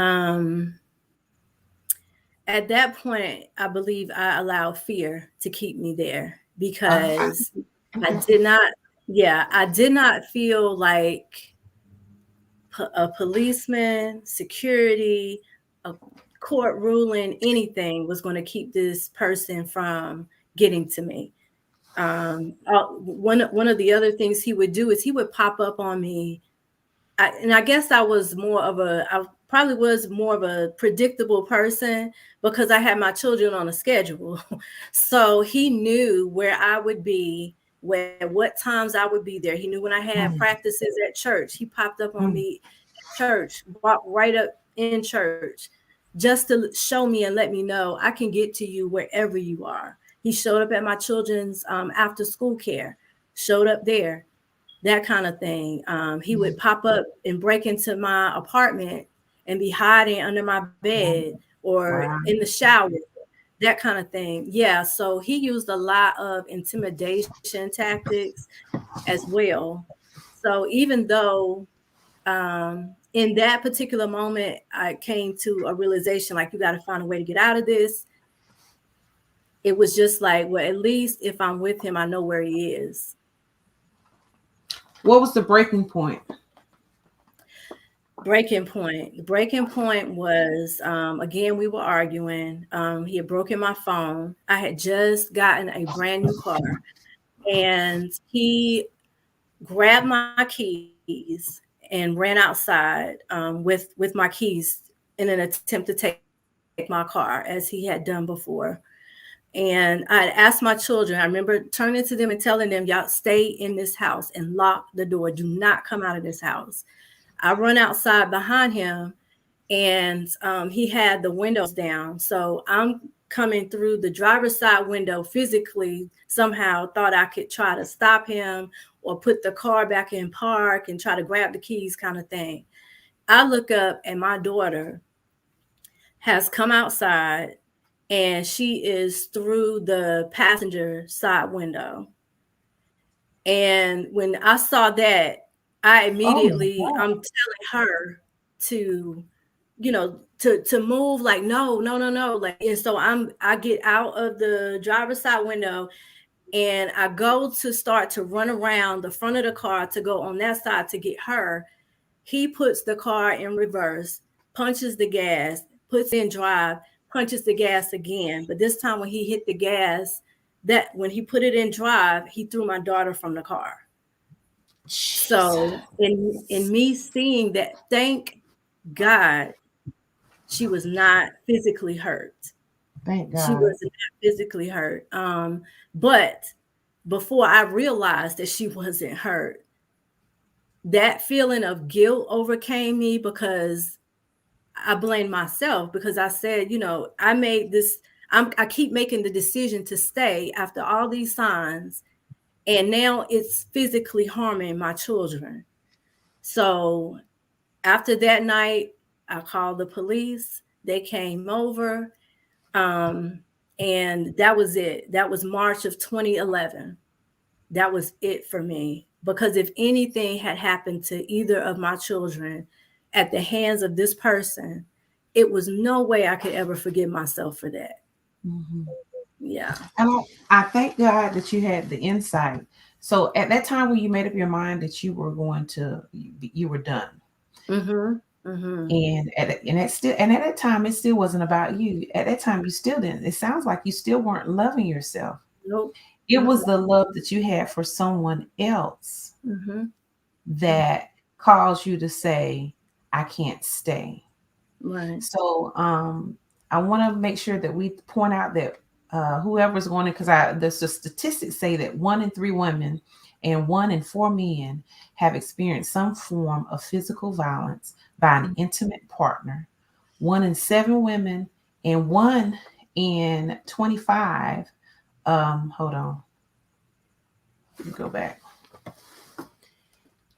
at that point, I believe I allowed fear to keep me there Uh, because I okay. did not, yeah, I did not feel like a policeman, security, a court ruling, anything was going to keep this person from getting to me. One of the other things he would do is he would pop up on me. And I guess I probably was more of a predictable person because I had my children on a schedule. So he knew where I would be, what times I would be there. He knew when I had Mm, practices at church. He popped up on mm, me at church, walked right up in church, just to show me and let me know I can get to you wherever you are. He showed up at my children's after school care, showed up there, that kind of thing. He mm. would pop up and break into my apartment and be hiding under my bed or Wow. in the shower, that kind of thing. Yeah, so he used a lot of intimidation tactics as well. So even though in that particular moment I came to a realization like, you got to find a way to get out of this, it was just like, well, at least if I'm with him, I know where he is. What was the breaking point? Breaking point. The breaking point was, again, we were arguing. He had broken my phone. I had just gotten a brand new car, and he grabbed my keys and ran outside with my keys in an attempt to take my car, as he had done before. And I asked my children, I remember turning to them and telling them, y'all stay in this house and lock the door. Do not come out of this house. I run outside behind him, and he had the windows down. So I'm coming through the driver's side window physically, somehow thought I could try to stop him or put the car back in park and try to grab the keys, kind of thing. I look up and my daughter has come outside and she is through the passenger side window. And when I saw that, I Oh my immediately, God. I'm telling her to to move, like, no, no, no, no. Like, and so I get out of the driver's side window and I go to start to run around the front of the car to go on that side to get her. He puts the car in reverse, punches the gas, puts in drive, punches the gas again. But this time when he hit the gas, that when he put it in drive, he threw my daughter from the car. Jesus. So in me seeing that, thank God she was not physically hurt. Thank She God. was not physically hurt. But before I realized that she wasn't hurt, that feeling of guilt overcame me because I blamed myself, because I said, I made this, I keep making the decision to stay after all these signs, and now it's physically harming my children. So after that night, I called the police. They came over, um, and that was it. That was March of 2011. That was it for me. Because if anything had happened to either of my children at the hands of this person, it was no way I could ever forgive myself for that. Mhm. Yeah. And I thank God that you had the insight. So at that time when you made up your mind that you were going to, you were done. Mm-hmm. Mm-hmm. And at that time it still wasn't about you. At that time you still didn't. It sounds like you still weren't loving yourself. Nope. It Mm-hmm. was the love that you had for someone else Mm-hmm. that caused you to say, I can't stay. Right. So I want to make sure that we point out that whoever's going to, because the statistics say that 1 in 3 women and 1 in 4 men have experienced some form of physical violence by an intimate partner. 1 in 7 women and 1 in 25. Hold on, go back.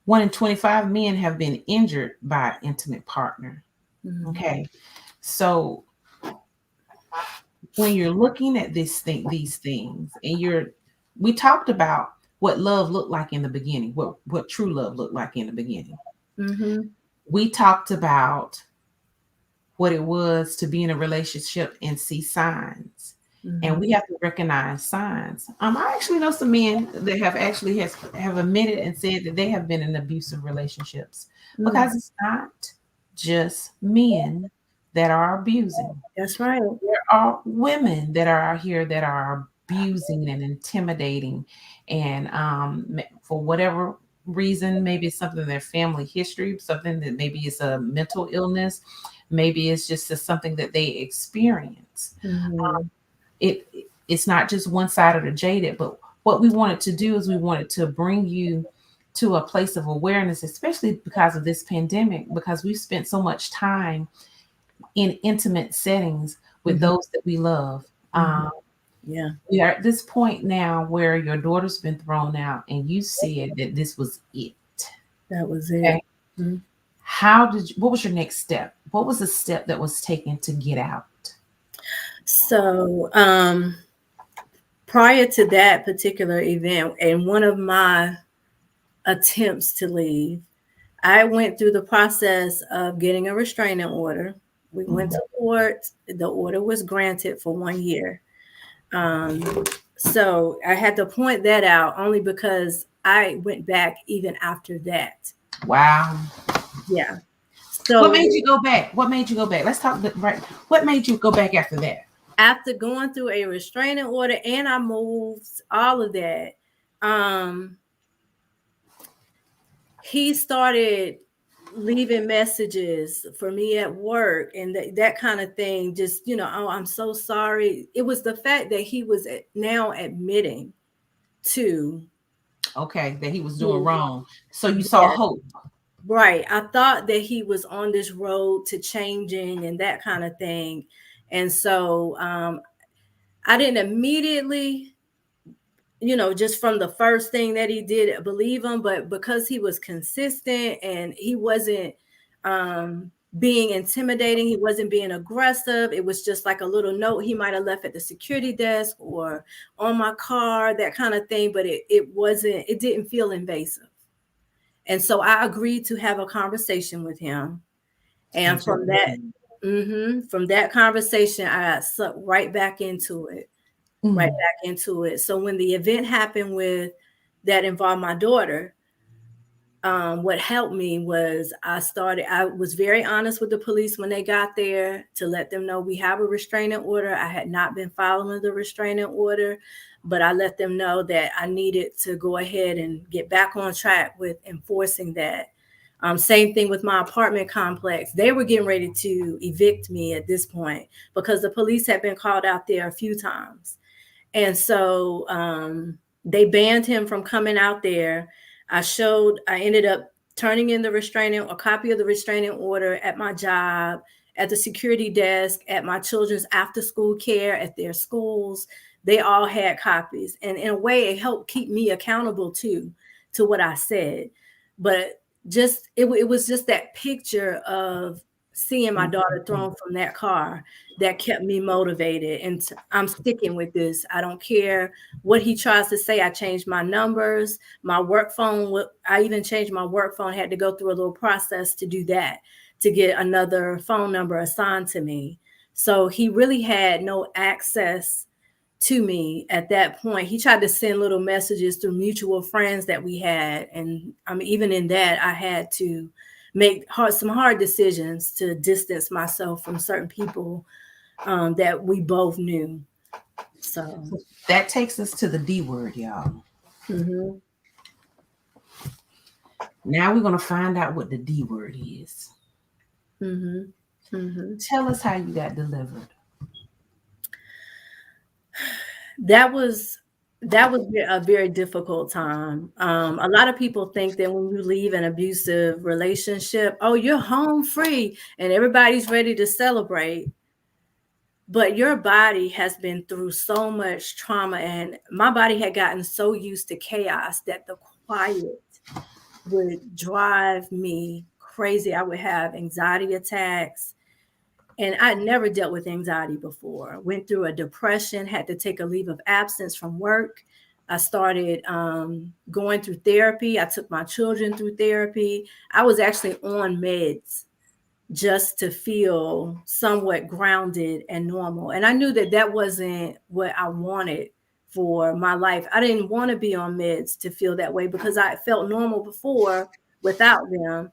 1 in 25 men have been injured by an intimate partner. Mm-hmm. Okay, so when you're looking at these things, and we talked about what love looked like in the beginning, what true love looked like in the beginning. Mm-hmm. We talked about what it was to be in a relationship and see signs. And Mm-hmm. we have to recognize signs. I actually know some men that have admitted and said that they have been in abusive relationships, Mm. because it's not just men that are abusing. That's right. There are women that are out here that are abusing and intimidating, and for whatever reason, maybe it's something in their family history, something that maybe it's a mental illness, maybe it's just something that they experience. Mm-hmm. It it's not just one sided or jaded, but what we wanted to do is we wanted to bring you to a place of awareness, especially because of this pandemic, because we've spent so much time in intimate settings with Mm-hmm. those that we love. Mm-hmm. Um, Yeah, we are at this point now where your daughter's been thrown out, and you said that this was it. that was Okay. it. Mm-hmm. What was your next step? What was the step that was taken to get out? So, prior to that particular event, and one of my attempts to leave, I went through the process of getting a restraining order. We went Mhm. to court. The order was granted for 1 year. So I had to point that out only because I went back even after that. Wow. Yeah. What So made you go back? What made you go back? Let's talk right. What made you go back after that? after going through a restraining order and I moved, all of that, um, he started leaving messages for me at work and that kind of thing. Just, oh, I'm so sorry. It was the fact that he was now admitting to, Okay, that he was doing to wrong. So you saw yes, hope. right. I thought that he was on this road to changing and that kind of thing. And so I didn't immediately, just from the first thing that he did, believe him. But because he was consistent and he wasn't being intimidating, he wasn't being aggressive. It was just like a little note he might have left at the security desk or on my car, that kind of thing. But it didn't feel invasive. And so I agreed to have a conversation with him. And That's what from we that, do. from that conversation, I got sucked right back into it, right Mm. back into it. So when the event happened with that involved my daughter, what helped me was I was very honest with the police when they got there to let them know we have a restraining order. I had not been following the restraining order, but I let them know that I needed to go ahead and get back on track with enforcing that. Same thing with my apartment complex. They were getting ready to evict me at this point because the police had been called out there a few times. And so they banned him from coming out there. I ended up turning in a copy of the restraining order at my job, at the security desk, at my children's after school care, at their schools. They all had copies. And in a way, it helped keep me accountable too, to what I said. But it was just that picture of seeing my daughter thrown from that car that kept me motivated. And I'm sticking with this. I don't care what he tries to say. I changed my numbers, my work phone. I even changed my work phone, had to go through a little process to do that, to get another phone number assigned to me. So he really had no access to me at that point. He tried to send little messages through mutual friends that we had. And even in that, I had to make some hard decisions to distance myself from certain people that we both knew. So That takes us to the D word, y'all. mhm, Now we're going to find out what the D word is. mhm, mhm. Tell us how you got delivered. That was a very difficult time. A lot of people think that when you leave an abusive relationship, oh, you're home free and everybody's ready to celebrate. But your body has been through so much trauma, and my body had gotten so used to chaos that the quiet would drive me crazy. I would have anxiety attacks, and I'd never dealt with anxiety before. Went through a depression, had to take a leave of absence from work. I started going through therapy. I took my children through therapy. I was actually on meds just to feel somewhat grounded and normal. And I knew that that wasn't what I wanted for my life. I didn't want to be on meds to feel that way because I felt normal before without them.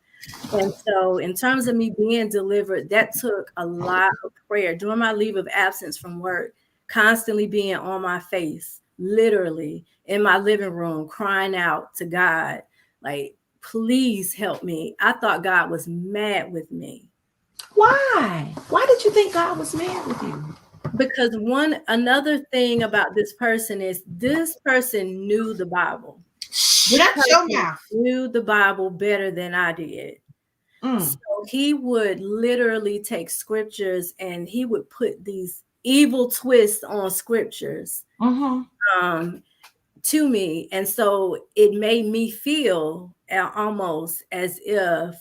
And so, in terms of me being delivered, that took a lot of prayer during my leave of absence from work, constantly being on my face, literally in my living room, crying out to God, like, please help me. I thought God was mad with me Why? Why did you think God was mad with you? because another thing about this person is this person knew the Bible. This Shut your person mouth. knew the Bible better than I did. So Mm. he would literally take scriptures and he would put these evil twists on scriptures Mm-hmm. um, to me. And so it made me feel almost as if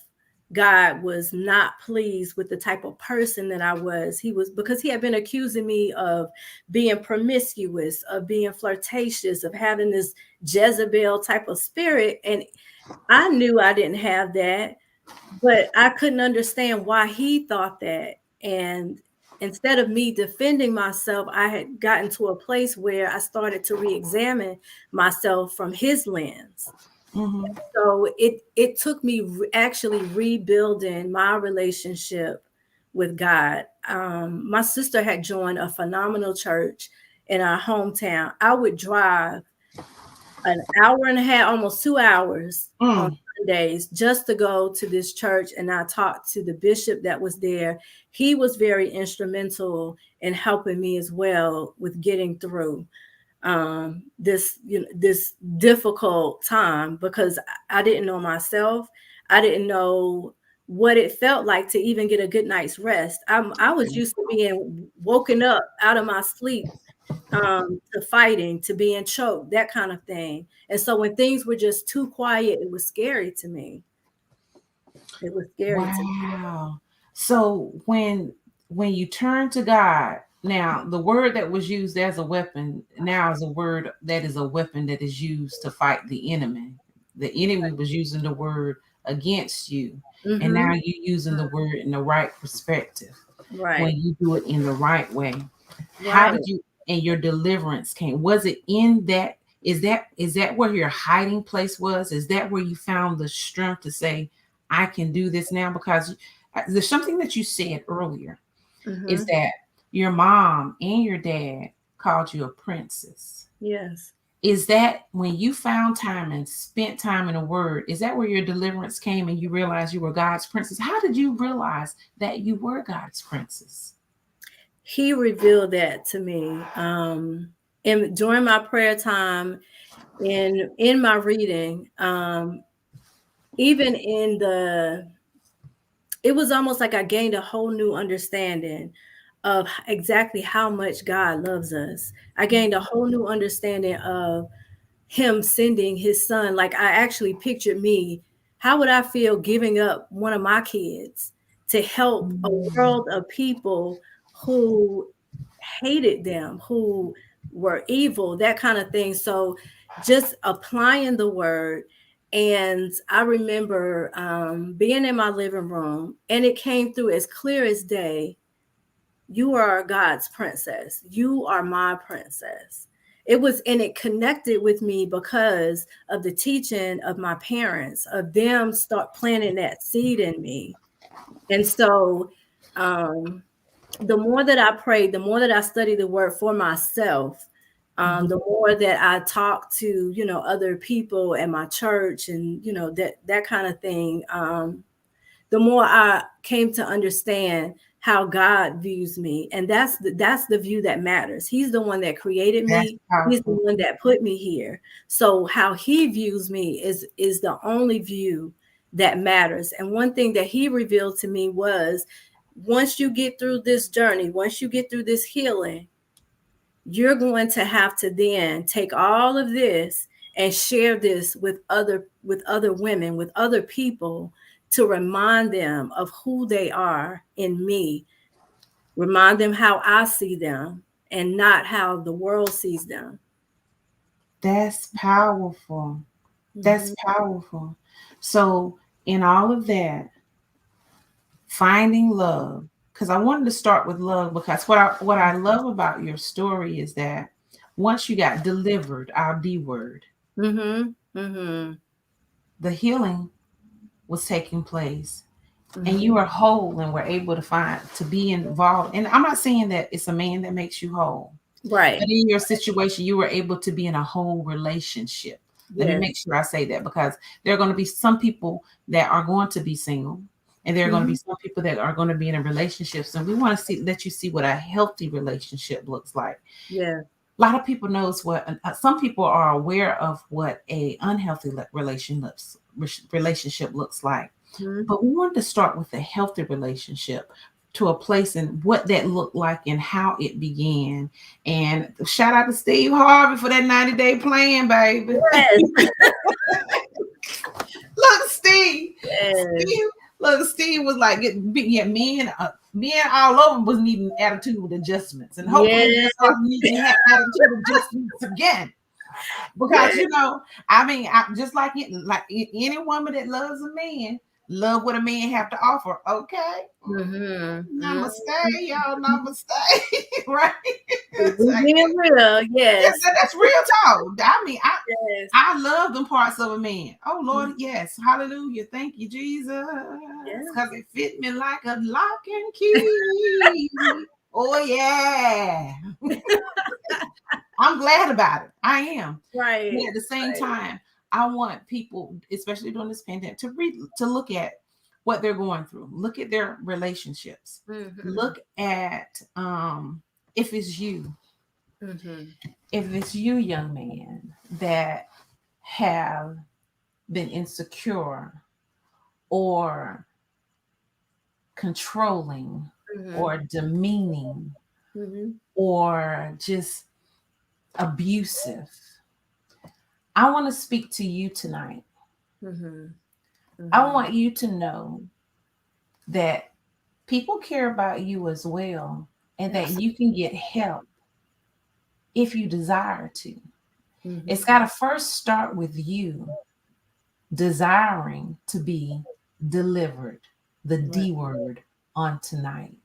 God was not pleased with the type of person that I was. He was, because he had been accusing me of being promiscuous, of being flirtatious, of having this Jezebel type of spirit. And I knew I didn't have that, but I couldn't understand why he thought that. And instead of me defending myself, I had gotten to a place where I started to re-examine myself from his lens. Mm-hmm. So it took me actually rebuilding my relationship with God. My sister had joined a phenomenal church in our hometown. I would drive an hour and a half, almost 2 hours on Mm. Sundays just to go to this church. And I talked to the bishop that was there. He was very instrumental in helping me as well with getting through this difficult time because I didn't know myself. I didn't know what it felt like to even get a good night's rest. I was used to being woken up out of my sleep, to fighting, to being choked, that kind of thing. And so when things were just too quiet, it was scary to me. It was scary to me. Wow. So when you turn to God, now the word that was used as a weapon now is a word that is a weapon that is used to fight the enemy. The enemy was using the word against you. And now Mm-hmm. you're using the word in the right perspective when Right. you do it in the right way. How Right. did you and your deliverance came? Was it in that? Is that where your hiding place was? Is that where you found the strength to say, I can do this now? Because there's something that you said earlier is Mm-hmm. that your mom and your dad called you a princess. Yes. Is that when you found time and spent time in the word? Is that where your deliverance came and you realized you were God's princess? How did you realize that you were God's princess? He revealed that to me. And during my prayer time, in my reading, even in the it was almost like I gained a whole new understanding of exactly how much God loves us. I gained a whole new understanding of him sending his son. Like, I actually pictured me, how would I feel giving up one of my kids to help a Mm. world of people who hated them, who were evil, that kind of thing. So just applying the word. And I remember being in my living room, and it came through as clear as day. You are God's princess. You are my princess. It was, and it connected with me because of the teaching of my parents, of them start planting that seed in me. And so, um, the more that I prayed, the more that I studied the word for myself, the more that I talked to, other people at my church, and, that kind of thing. The more I came to understand how God views me. And that's the view that matters. He's the one that created That's me. He's the powerful. one that put me here. So how he views me is the only view that matters. And one thing that he revealed to me was, once you get through this journey, once you get through this healing, you're going to have to then take all of this and share this with other women, with other people, to remind them of who they are in me, remind them how I see them and not how the world sees them. That's powerful. That's Mhm. powerful. So, in all of that, finding love, because I wanted to start with love, because what I love about your story is that once you got delivered, our D word, Mhm. Mhm. the healing was taking place, and you Mhm. were whole and were able to be involved. And I'm not saying that it's a man that makes you whole, but Right. in your situation, you were able to be in a whole relationship. Let me make Yes. sure I say that, because there are going to be some people that are going to be single, and there are going to be Mhm. some people that are going to be in a relationships. And we want to let you see what a healthy relationship looks like. Yeah. A lot of people knows what some people are aware of what a unhealthy relationship looks like, Mhm. but we wanted to start with a healthy relationship, to a place and what that looked like and how it began. And shout out to Steve Harvey for that 90-day plan, baby. Yes. Look, Steve. Yes. Steve, look, Steve was like, yeah, men all over was needing attitude adjustments. And hopefully we'll Yes. start needing attitude adjustments again. Because Yes. I mean, just like any woman that loves a man, love what a man have to offer. Okay, Mhm. namaste, y'all, namaste, right? We It's like, being real. yes, Yes. that's real talk. I mean, I Yes. I love them parts of a man. Oh Mhm. Lord, yes, hallelujah, thank you, Jesus, Yeah. because it fit me like a lock and key. Oh yeah, I'm glad about it. I am. But Right. at the same Right. time, I want people, especially during this pandemic, to look at what they're going through. Look at their relationships. Mhm. Look at if it's you, Mhm. young man, that have been insecure or controlling Mhm. or demeaning Mhm. or just abusive. I want to speak to you tonight. Mhm. I Mhm. want you to know that people care about you as well, and that Yes. you can get help if you desire to. It's Mhm. got to first start with you desiring to be delivered, the Right. D word on tonight.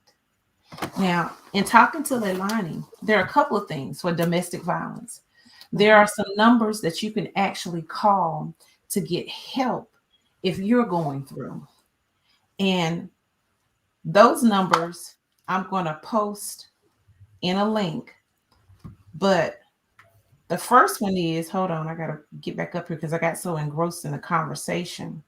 Now, in talking to Leilani, there are a couple of things for domestic violence. There Mhm. are some numbers that you can actually call to get help if you're going through. And those numbers I'm going to post in a link. But the first one is, hold on, I got to get back up here because I got so engrossed in the conversation.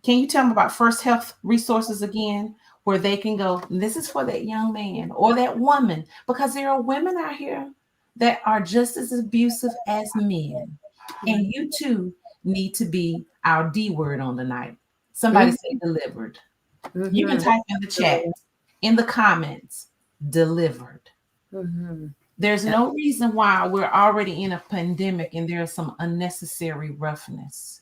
Can you tell me about First Health Resources again, where they can go? And this is for that young man or that woman, because there are women out here that are just as abusive as men. And you too need to be our D word on the night. Somebody Mhm. say delivered. You can Mhm. type in the chat, Absolutely. in the comments, delivered. Mhm. There's no reason why we're already in a pandemic and there's some unnecessary roughness.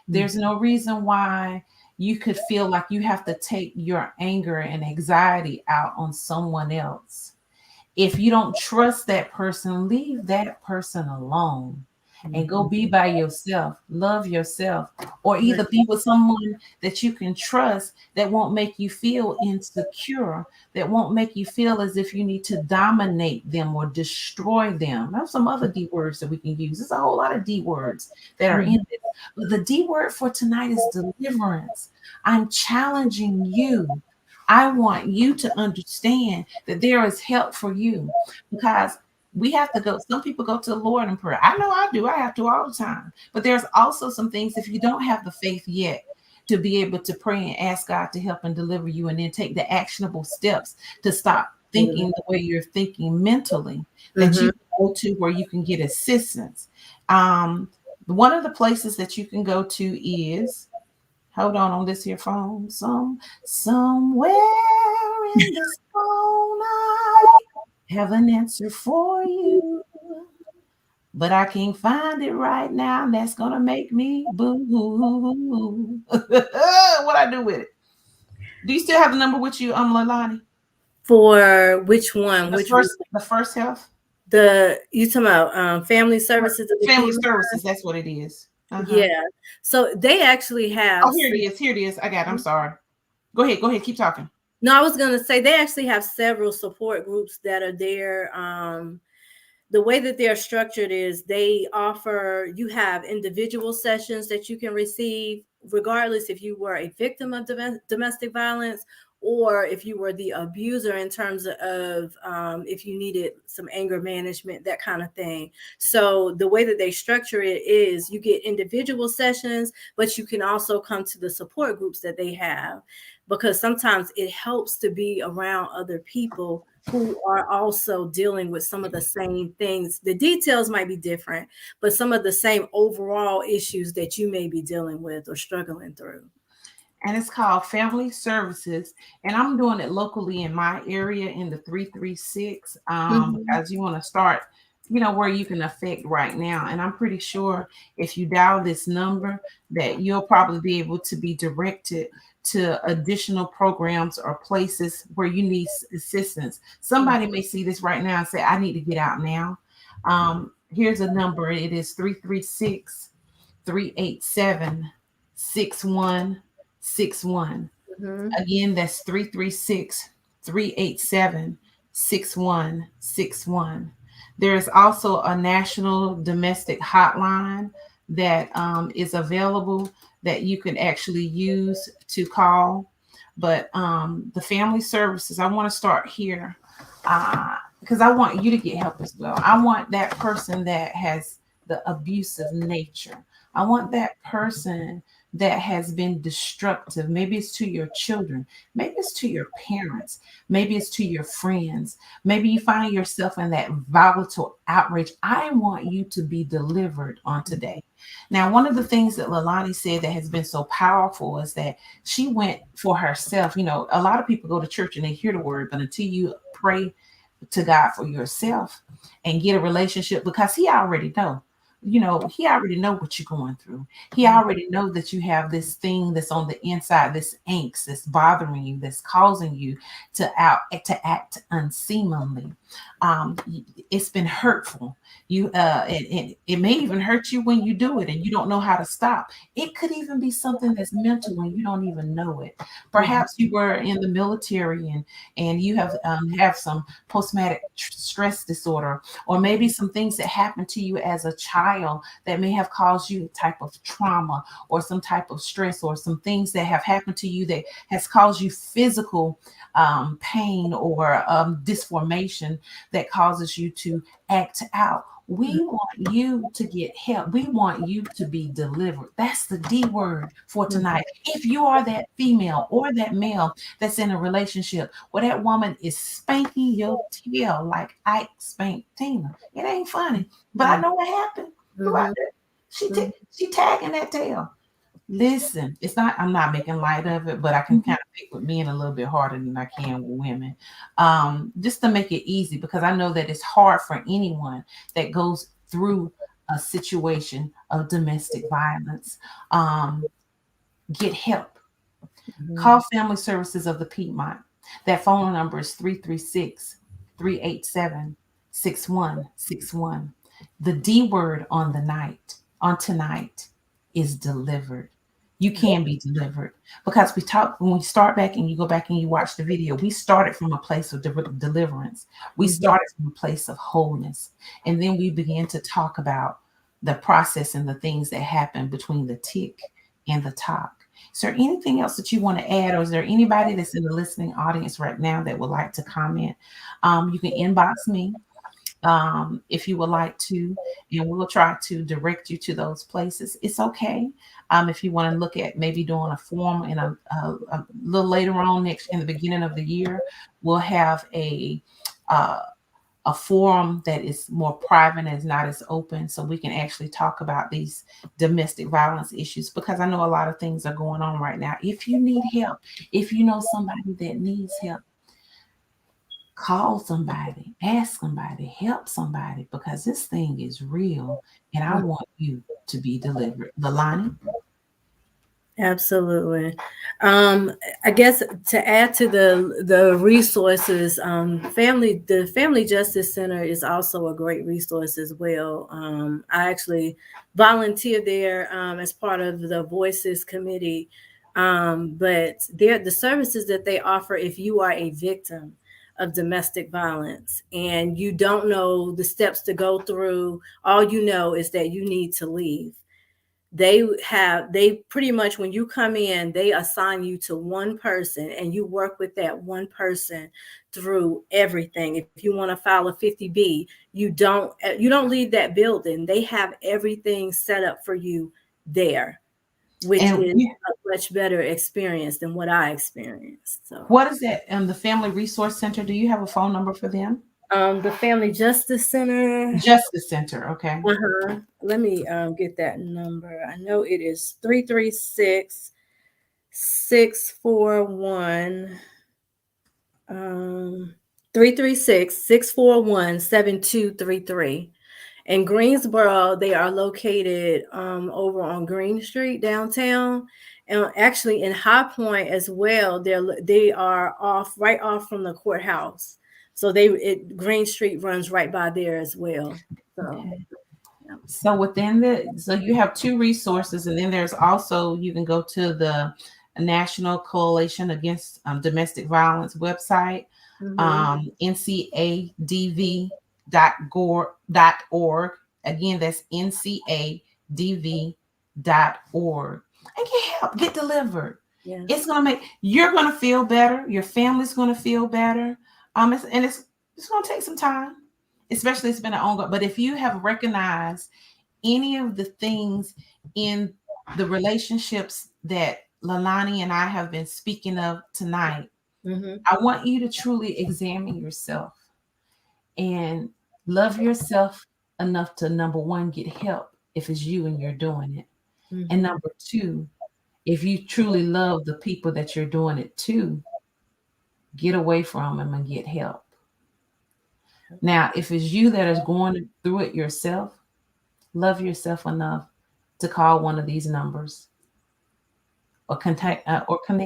There's no reason why you could feel like you have to take your anger and anxiety out on someone else. If you don't trust that person, leave that person alone and go Mhm. be by yourself, love yourself, or Right. either be with someone that you can trust that won't make you feel insecure, that won't make you feel as if you need to dominate them or destroy them. There's some other D words that we can use. There's a whole lot of D words that are Mhm. in this. But the D word for tonight is deliverance. I'm challenging you. I want you to understand that there is help for you because we have to go. Some people go to the Lord in prayer. I know I do. I have to all the time. But there's also some things, if you don't have the faith yet to be able to pray and ask God to help and deliver you, and then take the actionable steps to stop thinking the way you're thinking mentally, that you Mhm. can go to where you can get assistance. Um, one of the places that you can go to is, hold on this here phone. Somewhere in this phone I have an answer for you, but I can't find it right now, and that's gonna make me boo. What I do with it? Do you still have the number with you, Lalani? For which one? The Which first health the you talking about family or services of the family female? services. That's what it is. Uh-huh. Yeah. So they actually have Oh, here it is. Here it is. I got it. I'm Mhm. sorry. Go ahead. Go ahead. Keep talking. No, I was gonna say they actually have several support groups that are there. The way that they're structured is they offer, you have individual sessions that you can receive regardless if you were a victim of domestic violence or if you were the abuser, in terms of if you needed some anger management, that kind of thing. So the way that they structure it is you get individual sessions, but you can also come to the support groups that they have, because sometimes it helps to be around other people who are also dealing with some of the same things. The details might be different, but some of the same overall issues that you may be dealing with or struggling through. And it's called Family Services. And I'm doing it locally in my area in the 336, Mhm. because you want to start, where you can affect right now. And I'm pretty sure if you dial this number, that you'll probably be able to be directed to additional programs or places where you need assistance. Somebody may see this right now and say, I need to get out now. Here's a number. It is 336 387 6161. Mhm. Again, that's 336 387 6161. There is also a national domestic hotline that is available that you can actually use to call. But the family services, I want to start here because I want you to get help as well. I want that person that has the abusive nature. I want that person that has been destructive. Maybe it's to your children, maybe it's to your parents, maybe it's to your friends. Maybe you find yourself in that volatile outrage. I want you to be delivered on today. Now, one of the things that Lalani said that has been so powerful is that she went for herself. A lot of people go to church and they hear the word, but until you pray to God for yourself and get a relationship, because He already know. he already know what you're going through. He already know that you have this thing that's on the inside, this angst that's bothering you, that's causing you to act unseemly. It's been hurtful. It may even hurt you when you do it and you don't know how to stop. It could even be something that's mental and you don't even know it. Perhaps you were in the military and you have some post-traumatic stress disorder, or maybe some things that happened to you as a child that may have caused you a type of trauma or some type of stress, or some things that have happened to you that has caused you physical pain or disformation that causes you to act out. We want you to get help. We want you to be delivered. That's the D word for tonight. If you are that female or that male that's in a relationship where that woman is spanking your tail like Ike spanked Tina, it ain't funny, but I know what happened. Right there. She tagging that tail. Listen, it's not, I'm not making light of it, but I can kind of pick with men a little bit harder than I can with women. Just to make it easy, because I know that it's hard for anyone that goes through a situation of domestic violence. Get help. Call Family Services of the Piedmont. That phone number is 336-387-6161. The D word on tonight is delivered. You can be delivered, because when we start back and you go back and you watch the video, we started from a place of deliverance. We started from a place of wholeness. And then we began to talk about the process and the things that happen between the tick and the talk. Is there anything else that you want to add, or is there anybody that's in the listening audience right now that would like to comment? You can inbox me if you would like to, and we'll try to direct you to those places. It's okay. If you want to look at maybe doing a form in a little later on in the beginning of the year, we'll have a forum that is more private and is not as open, so we can actually talk about these domestic violence issues, because I know a lot of things are going on right now. If you need help, if you know somebody that needs help, call somebody, ask somebody, help somebody, because this thing is real and I want you to be delivered. LALANI? Absolutely. I guess to add to the resources, the Family Justice Center is also a great resource as well. I actually volunteer there as part of the Voices Committee. But the services that they offer, if you are a victim of domestic violence and you don't know the steps to go through, all you know is that you need to leave. They pretty much, when you come in, they assign you to one person and you work with that one person through everything. If you want to file a 50B, you don't leave that building. They have everything set up for you there, which is a much better experience than what I experienced. So what is that? The Family Resource Center, do you have a phone number for them? The Family Justice Center. Justice Center, okay. Let me get that number. I know it is 336-641 336-641-7233. In Greensboro, they are located over on Green Street downtown, and actually in High Point as well. They are right off from the courthouse. So Green Street runs right by there as well. So, okay. So so you have two resources, and then there's also, you can go to the National Coalition Against Domestic Violence website, ncadv.org. Again, that's ncadv.org. And get help, get delivered. Yeah. You're going to feel better. Your family's going to feel better. It's going to take some time, especially it's been an ongoing. But if you have recognized any of the things in the relationships that LALANI and I have been speaking of tonight, I want you to truly examine yourself and love yourself enough to, number one, get help if it's you and you're doing it. And number two, if you truly love the people that you're doing it to, get away from them and get help. Now, if it's you that is going through it yourself, love yourself enough to call one of these numbers or connect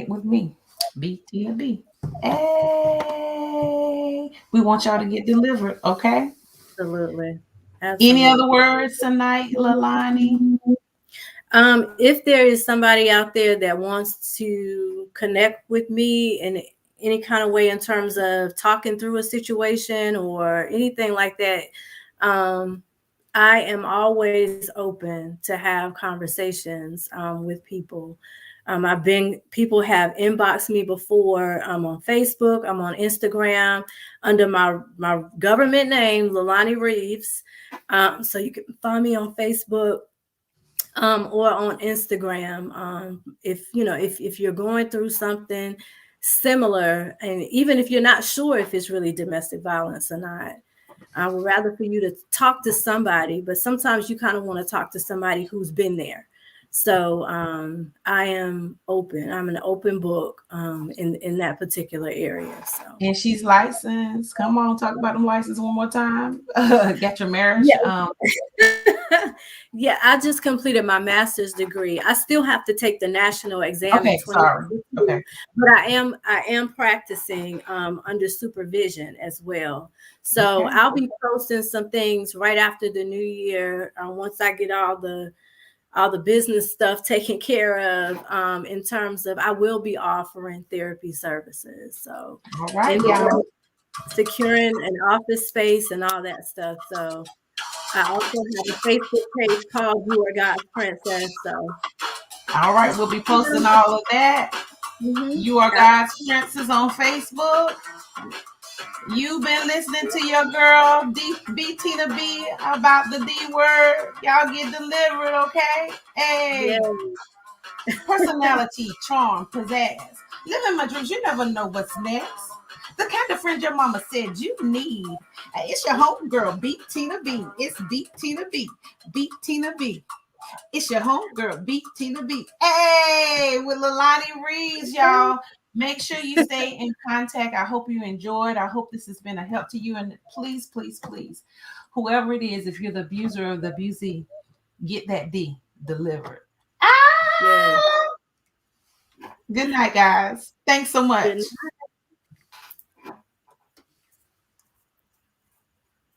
with me. BT or B. Hey, we want y'all to get delivered, okay? Absolutely. Any Absolutely. other words tonight, Lalani? If there is somebody out there that wants to connect with me in any kind of way in terms of talking through a situation or anything like that, um, I am always open to have conversations with people. People have inboxed me before. I'm on Facebook, I'm on Instagram under my government name, LALANI Reeves. So you can find me on Facebook or on Instagram. If you're going through something similar, and even if you're not sure if it's really domestic violence or not, I would rather for you to talk to somebody, but sometimes you kind of want to talk to somebody who's been there. So I am open. I'm an open book in that particular area. So And she's licensed. Come on, talk about them license one more time. Got your marriage. yeah, I just completed my master's degree. I still have to take the national exam in Okay, sorry. 2022, Okay. but I am practicing under supervision as well. So Okay. I'll be posting some things right after the new year once I get all the business stuff taken care of in terms of I will be offering therapy services. So All right, and y'all. securing an office space and all that stuff. So I also have a Facebook page called You Are God's Princess. So, All right, we'll be posting all of that. mm-hmm. You Are God's Princess on Facebook. You've been listening to your girl B Tina B about the D word. Y'all get delivered, okay? Hey, Yeah. personality, charm, pizzazz. Living my dreams. You never know what's next. The kind of friend your mama said you need. Hey, it's your homegirl, Beat Tina B. It's Beat Tina B. Beat Tina B. It's your homegirl, Beat Tina B. Hey, with LALANI Reeves, y'all. Make sure you stay in contact. I hope you enjoyed. I hope this has been a help to you. And please, please, please, whoever it is, if you're the abuser or the abusee, get that D delivered. Ah! Yeah. Good night, guys. Thanks so Good much. night.